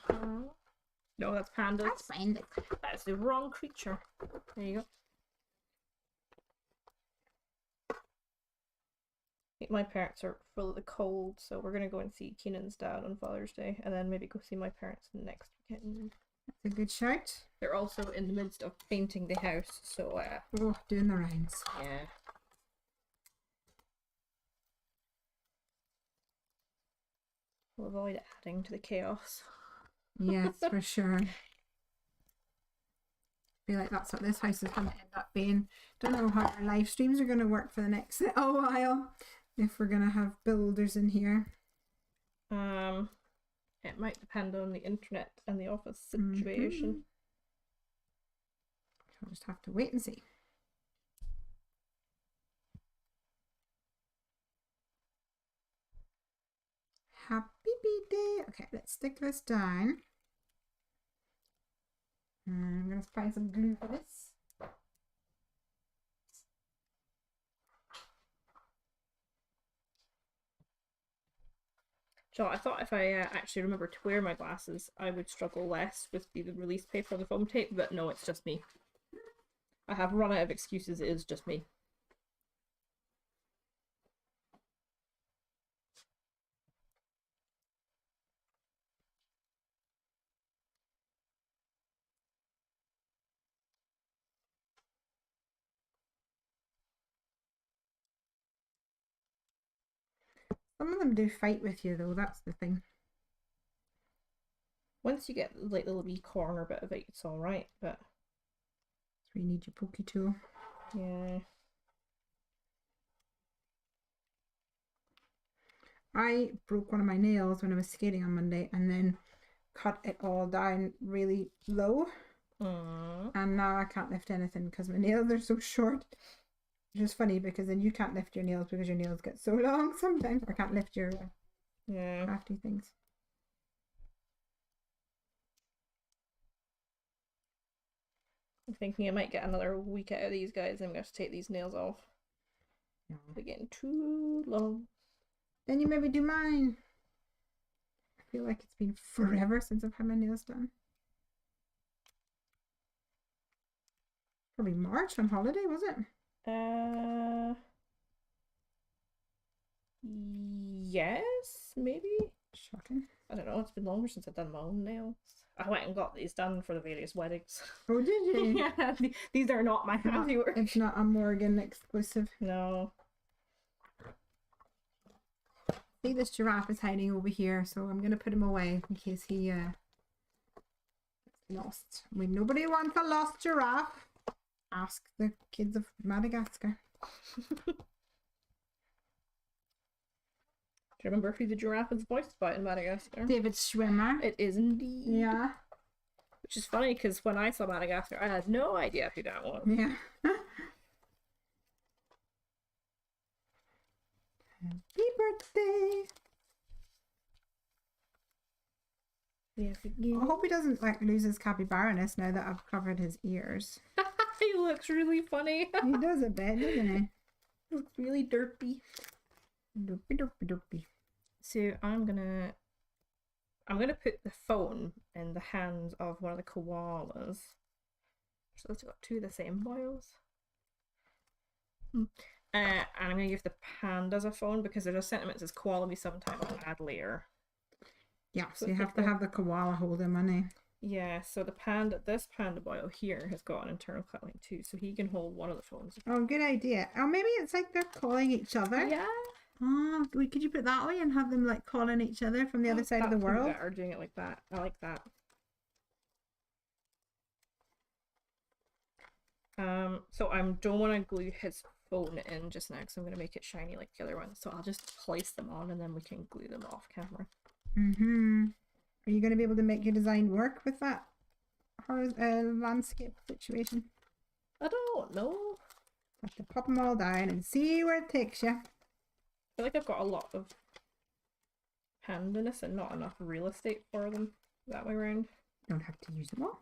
no, that's pandas. That's fine. That's the wrong creature. There you go. my parents are full of the cold, so we're gonna go and see Keenan's dad on Father's Day, and then maybe go see my parents next weekend. That's a good shout. They're also in the midst of painting the house, so doing the rounds. yeah. We'll avoid adding to the chaos. Yes, for sure. I feel like that's what this house is going to end up being. Don't know how our live streams are going to work for the next little while. If we're going to have builders in here. It might depend on the internet and the office situation. I'll just have to wait and see. Happy birthday. Okay, let's stick this down. I'm going to find some glue for this. So I thought if I actually remember to wear my glasses, I would struggle less with the release paper on the foam tape, but no, it's just me. I have run out of excuses, it is just me. Some of them do fight with you though, that's the thing. Once you get like the little wee corner bit of it, it's alright, but... So you need your pokey tool. Yeah. I broke one of my nails when I was skating on Monday and then cut it all down really low. And now I can't lift anything because my nails are so short. Which is funny because then you can't lift your nails because your nails get so long sometimes. I can't lift your crafty things. I'm thinking I might get another week out of these guys and I'm going to have to take these nails off. No. They're getting too long. Then you maybe do mine. I feel like it's been forever since I've had my nails done. Probably March on holiday, was it? Yes, maybe. Shocking. I don't know, it's been longer since I've done my own nails. I went and got these done for the various weddings. Oh, did you? Yeah, these are not my handiwork. It's not a Morgan exclusive. No. See, this giraffe is hiding over here, so I'm going to put him away in case he gets lost. I mean, nobody wants a lost giraffe. Ask the kids of Madagascar. Do you remember who the giraffe is voiced by in Madagascar? David Schwimmer. It is indeed. Yeah. Which is funny because when I saw Madagascar, I had no idea who that was. Yeah. Happy birthday. Yeah, I hope he doesn't like lose his capybara-ness now that I've covered his ears. He looks really funny. He does a bit, doesn't he? He looks really derpy. Derpy. So I'm gonna put the phone in the hands of one of the koalas. So they've got two of the same boils. And I'm gonna give the pandas a phone because there's a sentiment that says koala me sometime I'll add later. Yeah, so you have to have the koala hold him, money. Yeah, so this panda boil here has got an internal cut link too, so he can hold one of the phones. Oh, good idea. Oh, maybe it's like they're calling each other. Yeah. Oh, could you put it that way and have them like calling each other from the other side of the world? Better doing it like that. I like that. So I don't want to glue his phone in just now because I'm going to make it shiny like the other one. So I'll just place them on and then we can glue them off camera. Are you going to be able to make your design work with that landscape situation? I don't know. Have to pop them all down and see where it takes you. I feel like I've got a lot of pandaness and not enough real estate for them that way around. Don't have to use them all.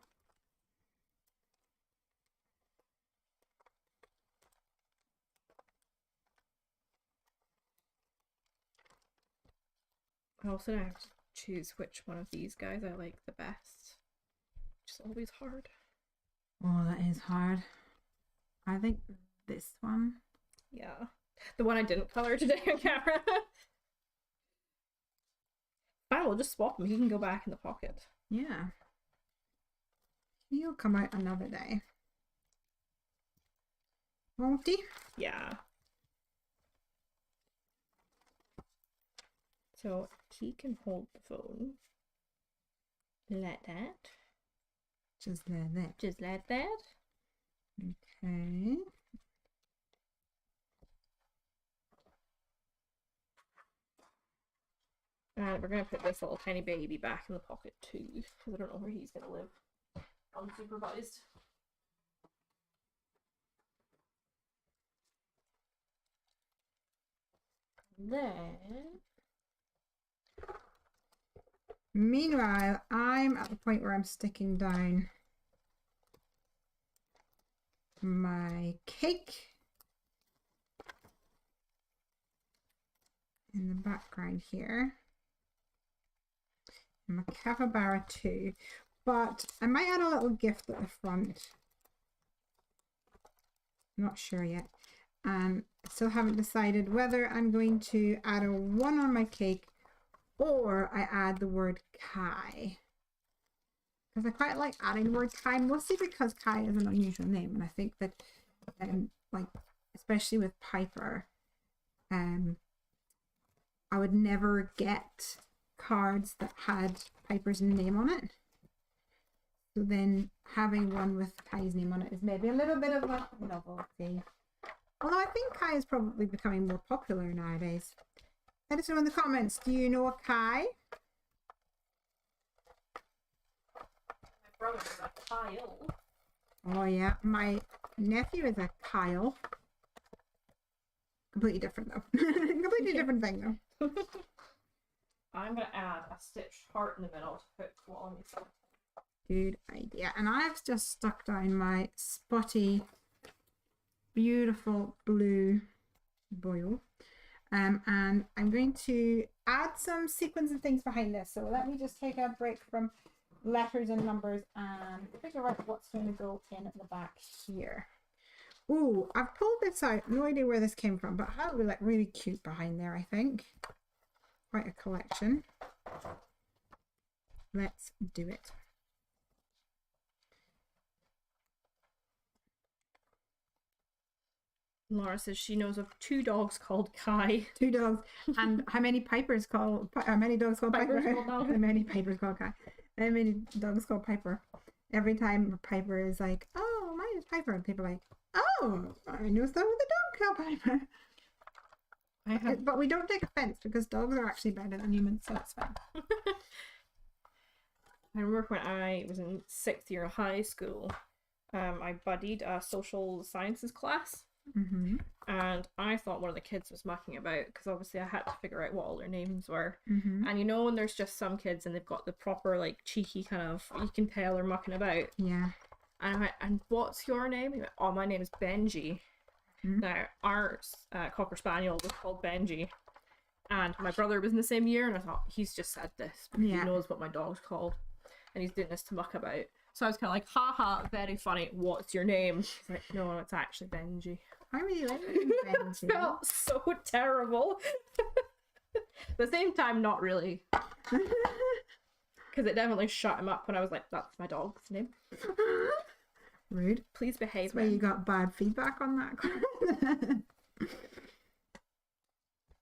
I also now have to choose which one of these guys I like the best. Which is always hard. Oh, that is hard. I think this one. Yeah. The one I didn't color today on camera. Fine, we'll just swap him. He can go back in the pocket. Yeah. He'll come out another day. Won't he? Yeah. So he can hold the phone. Like that. Just like that. Just like that. Okay. And we're going to put this little tiny baby back in the pocket too, because I don't know where he's going to live unsupervised. Then... Meanwhile, I'm at the point where I'm sticking down my cake in the background here. And my capybara too. But I might add a little gift at the front. I'm not sure yet. I still haven't decided whether I'm going to add a 1 on my cake or I add the word Kai. Because I quite like adding the word Kai, mostly because Kai is an unusual name. And I think that, like, especially with Piper, I would never get cards that had Piper's name on it. So then having one with Kai's name on it is maybe a little bit of a novelty. Although I think Kai is probably becoming more popular nowadays. Let us know in the comments, do you know a Kai? My brother is a Kyle. Oh yeah, my nephew is a Kyle. Completely different though. Completely different thing though. I'm going to add a stitched heart in the middle to put along the side. Good idea. And I've just stuck down my spotty, beautiful blue boil. And I'm going to add some sequins and things behind this. So let me just take a break from letters and numbers and figure out what's going to go in at the back here. Ooh, I've pulled this out. No idea where this came from, but that would look really cute behind there, I think. Quite a collection. Let's do it. Laura says she knows of 2 dogs called Kai. 2 dogs. And how many Pipers called? How many dogs called Piper? How many Pipers called Kai? How many dogs called Piper? Every time Piper is like, oh, mine is Piper, and people are like, oh, I know someone with a dog called Piper. But we don't take offense because dogs are actually better than humans, so that's fine. I remember when I was in 6th year of high school, I buddied a social sciences class. Mm-hmm. And I thought one of the kids was mucking about because obviously I had to figure out what all their names were. Mm-hmm. And you know when there's just some kids and they've got the proper like cheeky kind of, you can tell they're mucking about. Yeah. And I went, and what's your name? He went, oh, my name is Benji. Mm-hmm. Now our Cocker Spaniel was called Benji, and my brother was in the same year, and I thought he's just said this because he knows what my dog's called, and he's doing this to muck about. So I was kind of like, haha, very funny, what's your name? He's like, no, it's actually Benji. I really like Benji. It felt so terrible. At the same time, not really. Because it definitely shut him up when I was like, that's my dog's name. Rude. Please behave. That's why you got bad feedback on that.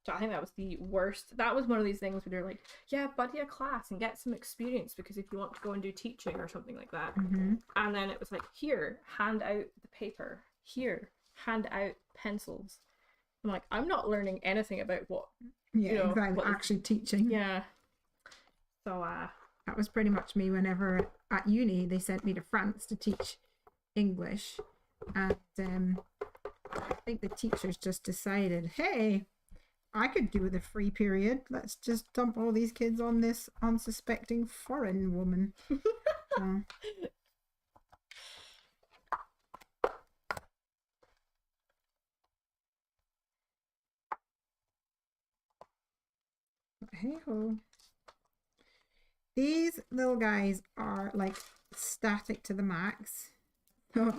So I think that was the worst. That was one of these things where they're like, yeah, buddy a class and get some experience because if you want to go and do teaching or something like that. Mm-hmm. And then it was like, here, hand out the paper. Here, hand out pencils. I'm like, I'm not learning anything about what. Yeah, you know, exactly. Actually teaching. Yeah. So that was pretty much me whenever at uni they sent me to France to teach English, and I think the teachers just decided, hey, I could do with a free period. Let's just dump all these kids on this unsuspecting foreign woman. Hey ho. These little guys are like static to the max. So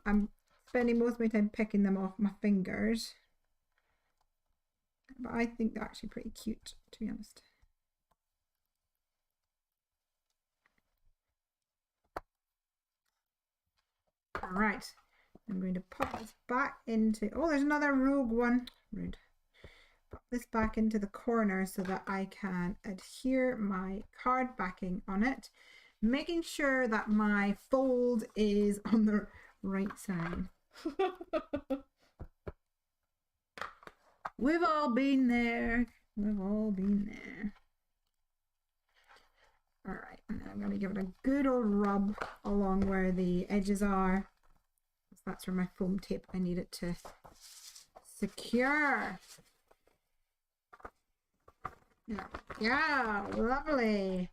I'm spending most of my time picking them off my fingers. but I think they're actually pretty cute, to be honest. All right, I'm going to pop this back into, oh, there's another rogue one. Rude. Pop this back into the corner so that I can adhere my card backing on it, making sure that my fold is on the right side. We've all been there. We've all been there. All right, and then I'm going to give it a good old rub along where the edges are. That's where my foam tape, I need it to secure. Yeah, lovely.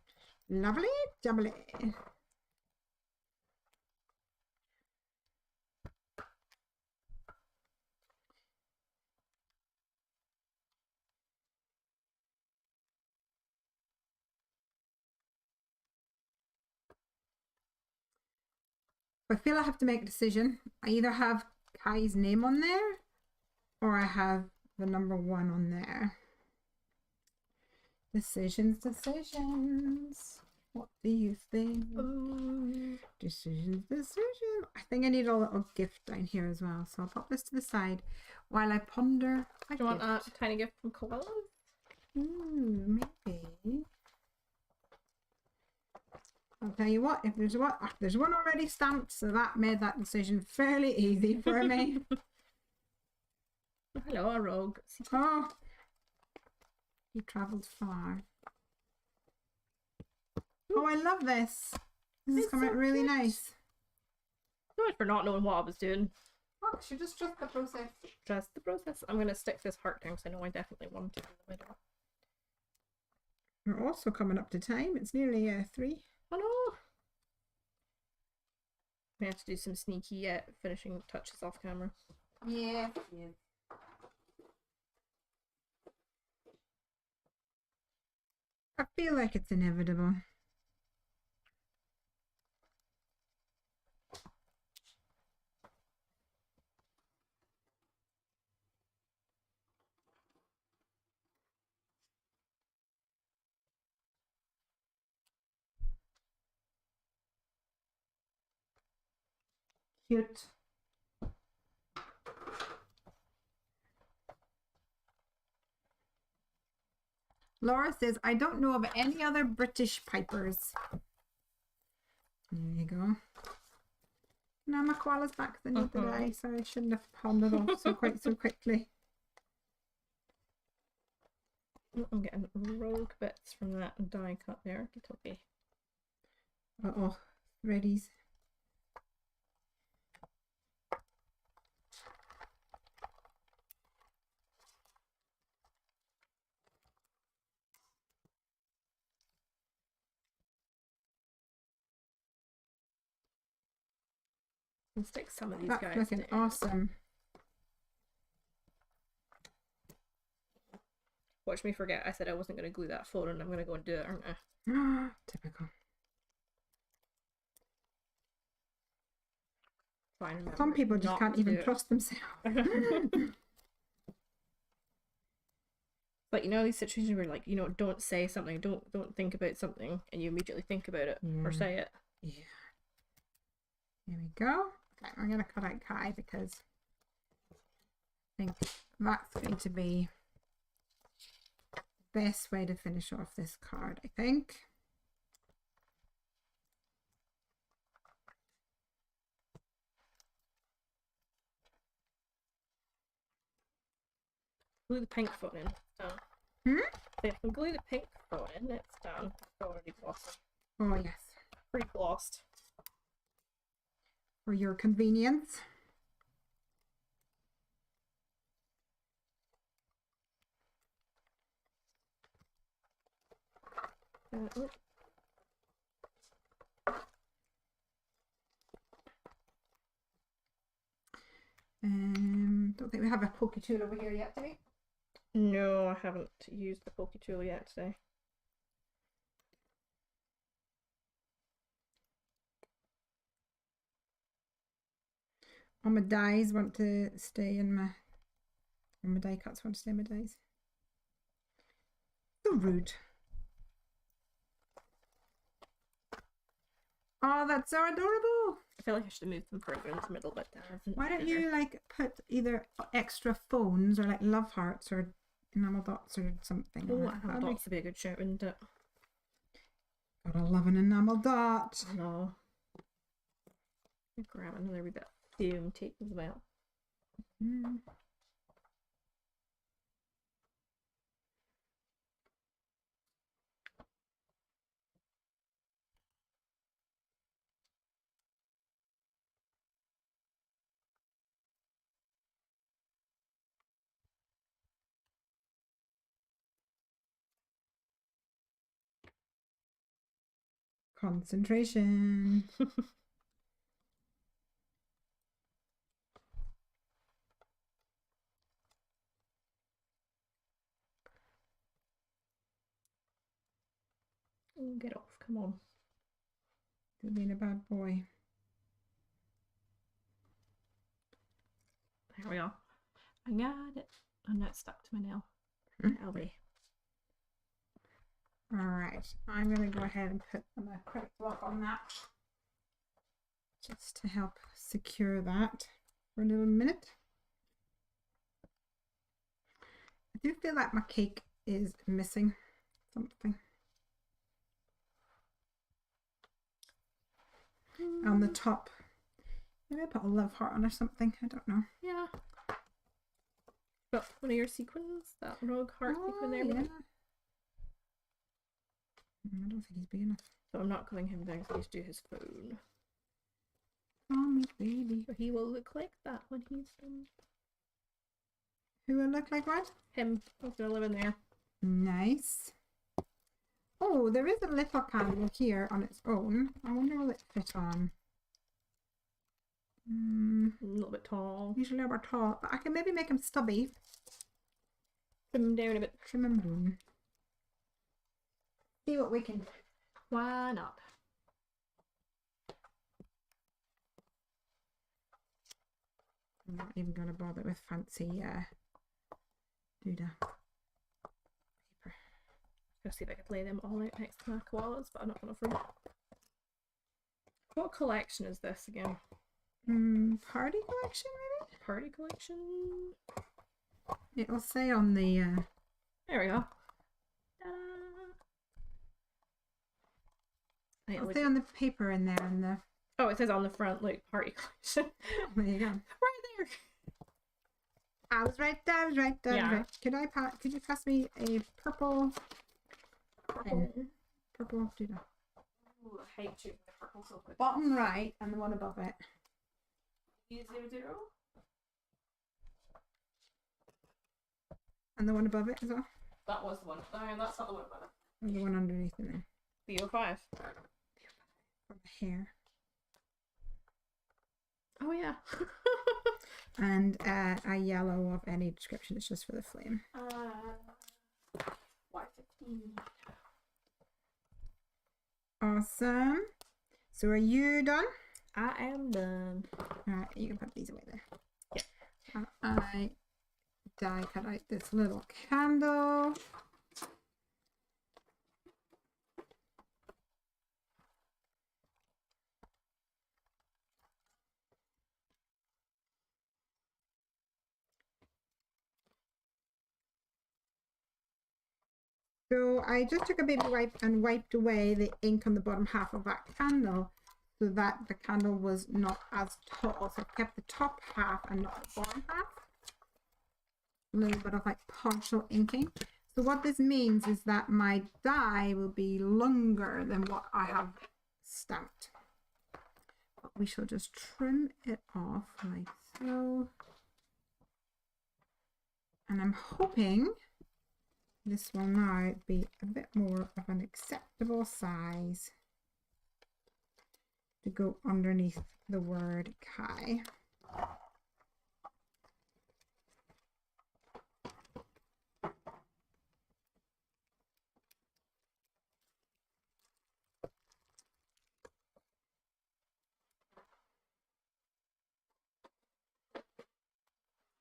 Lovely, jubbly. I feel I have to make a decision. I either have Kai's name on there or I have the number 1 on there. Decisions. What do you think? Decisions. I think I need a little gift down here as well. So I'll pop this to the side while I ponder. Do you want a tiny gift from Koala? Maybe. I'll tell you what, if there's one already stamped, so that made that decision fairly easy for me. Hello, a rogue. Oh, he travelled far. Oh, I love this. This is coming out really nice. Sorry for not knowing what I was doing. Oh, she just trust the process. Trust the process. I'm going to stick this heart down because I know I definitely want it in the middle. We're also coming up to time. It's nearly 3. Oh no! We have to do some sneaky finishing touches off camera. Yeah. I feel like it's inevitable. Cute. Laura says, I don't know of any other British pipers. There you go. Now my koala's back the other day, so I shouldn't have palmed it off so quickly. I'm getting rogue bits from that die cut there. It's okay. Uh-oh, threadies. I'll stick some of these That's guys looking down. awesome. Watch me forget. I said I wasn't going to glue that photo and I'm going to go and do it, aren't I? Typical. Fine, Some people just can't even trust themselves. But you know these situations where like, you know, don't say something, don't think about something and you immediately think about it or say it. Yeah. Here we go. Okay, I'm going to cut out Kai because I think that's going to be the best way to finish off this card, I think. Glue the pink phone in. Done. If I can glue the pink phone in, it's done. It's already glossed. Oh, yes. Pre-glossed. For your convenience. Don't think we have a pokey tool over here yet, do we? No, I haven't used the pokey tool yet today. All my dies want to stay in my... All my die cuts want to stay in my dies. rude. Oh, that's so adorable. I feel like I should have moved them further into the middle, but why don't you like put either extra phones or like love hearts or enamel dots or something? Oh, enamel dots would be a good shout, wouldn't it? Gotta love an enamel dot. I know. Grab another wee bit of foam tape as well. Mm. Concentration. Oh, get off, come on. You're being a bad boy. There we are. I got it. I'm not stuck to my nail. Ellie. Alright, I'm going to go ahead and put an acrylic block on that just to help secure that for a little minute. I do feel like my cake is missing something. On the top. Maybe I put a love heart on or something. I don't know. Yeah. But one of your sequins, that rogue heart sequin there. Yeah. I don't think he's big enough. So I'm not going him down so he to do his phone. Oh, me baby. So he will look like that when he's done. Who will look like what? Him. He's gonna live in there. Nice. Oh, there is a little candle here on its own. I wonder will it fit on? A little bit tall. Usually they're tall, but I can maybe make him stubby. Trim him down a bit. Trim him down. See what we can do. Why not? I'm not even going to bother with fancy doodah paper. Gonna see if I could lay them all out next to my koalas, but I'm not gonna forget. What collection is this again? Party collection, maybe? Party collection? It'll say on the there we go. It'll say on the paper in there in the oh, it says on the front, like, party collection. there you go. Right there. I was right there, I was right there. Yeah. Right. Could you pass me a purple purple doodah? Ooh, I hate choosing the purple so quick. Bottom right and the one above it. 0, 0. And the one above it as well? That was the one. No, that's not the one above it. Or the one underneath it there. The 05. For the hair. Oh yeah. And a yellow of any description. It's just for the flame. Y15. Awesome. So are you done? I am done. Alright, you can put these away there. Yeah. I die cut out this little candle. So I just took a baby wipe and wiped away the ink on the bottom half of that candle so that the candle was not as tall. So I kept the top half and not the bottom half. A little bit of like partial inking. So what this means is that my die will be longer than what I have stamped. But we shall just trim it off like so. And I'm hoping this will now be a bit more of an acceptable size to go underneath the word Kai.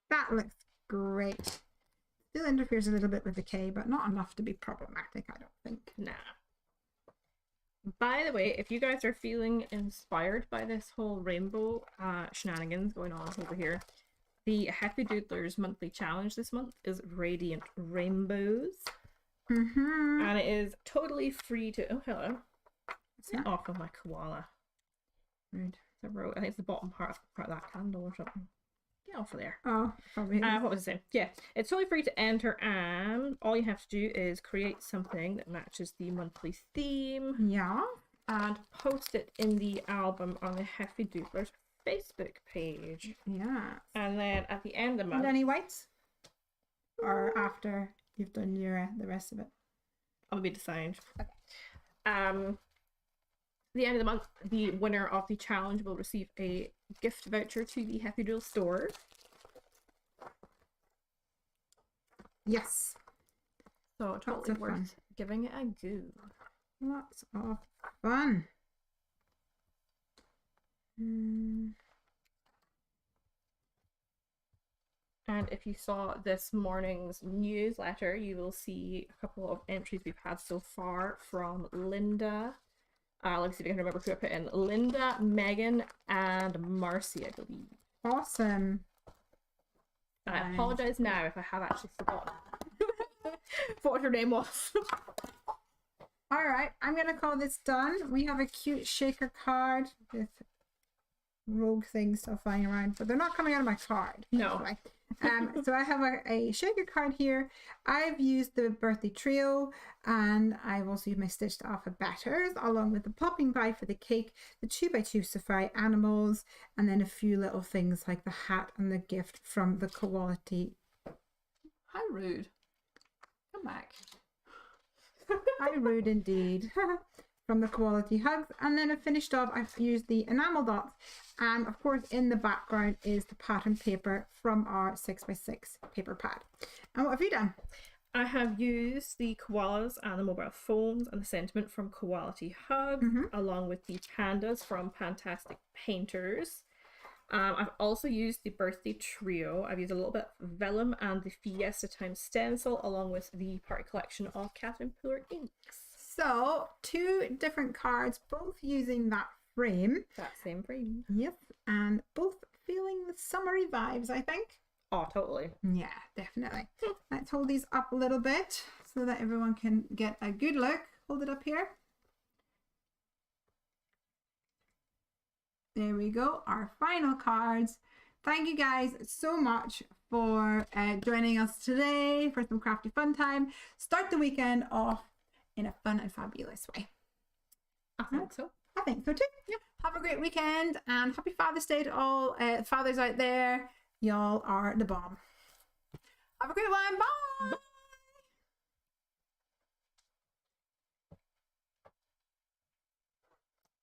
That looks great. Still interferes a little bit with the K, but not enough to be problematic, I don't think. Nah. By the way, if you guys are feeling inspired by this whole rainbow shenanigans going on over here, the Happy Doodlers monthly challenge this month is Radiant Rainbows. And it is totally free to... Oh, hello. Get off of my koala. Right. I think it's the bottom part of that candle or something. Get off of there. Oh, probably. What was I saying? Yeah, it's totally free to enter, and all you have to do is create something that matches the monthly theme. Yeah. And post it in the album on the Happy Doodlers Facebook page. Yeah. And then at the end of the month... And any whites? Or after you've done your the rest of it? I'll be decided. Okay. The end of the month, the winner of the challenge will receive a gift voucher to the Happy Doodle store. Yes. So totally worth giving it a go. Lots of fun. And if you saw this morning's newsletter, you will see a couple of entries we've had so far from Linda. Let me see if I can remember who I put in. Linda, Megan, and Marcy, I believe. Awesome. And I apologise now if I have actually forgotten what her name was. All right, I'm going to call this done. We have a cute shaker card with rogue things still flying around, but they're not coming out of my card. No. So I have a shaker card here. I've used the birthday trio, and I've also used my stitched alphabeters along with the popping pie for the cake, the 2x2 safari animals, and then a few little things like the hat and the gift from the quality. How rude. Come back. How rude indeed. From the quality hugs. And then I finished off, I've used the enamel dots, and of course in the background is the pattern paper from our 6x6 paper pad. And what have you done? I have used the koalas and the mobile phones and the sentiment from Quality Hug, along with the pandas from Fantastic Painters. I've also used the birthday trio. I've used a little bit of vellum and the Fiesta Time stencil, along with the party collection of Catherine Puller inks. So 2 different cards, both using that frame. That same frame. Yep, and both feeling the summery vibes, I think. Oh, totally. Yeah, definitely. Let's hold these up a little bit so that everyone can get a good look. Hold it up here. There we go, our final cards. Thank you guys so much for joining us today for some crafty fun time. Start the weekend off in a fun and fabulous way. I think so. I think so too. Yeah. Have a great weekend and happy Father's Day to all fathers out there. Y'all are the bomb. Have a great one. Bye.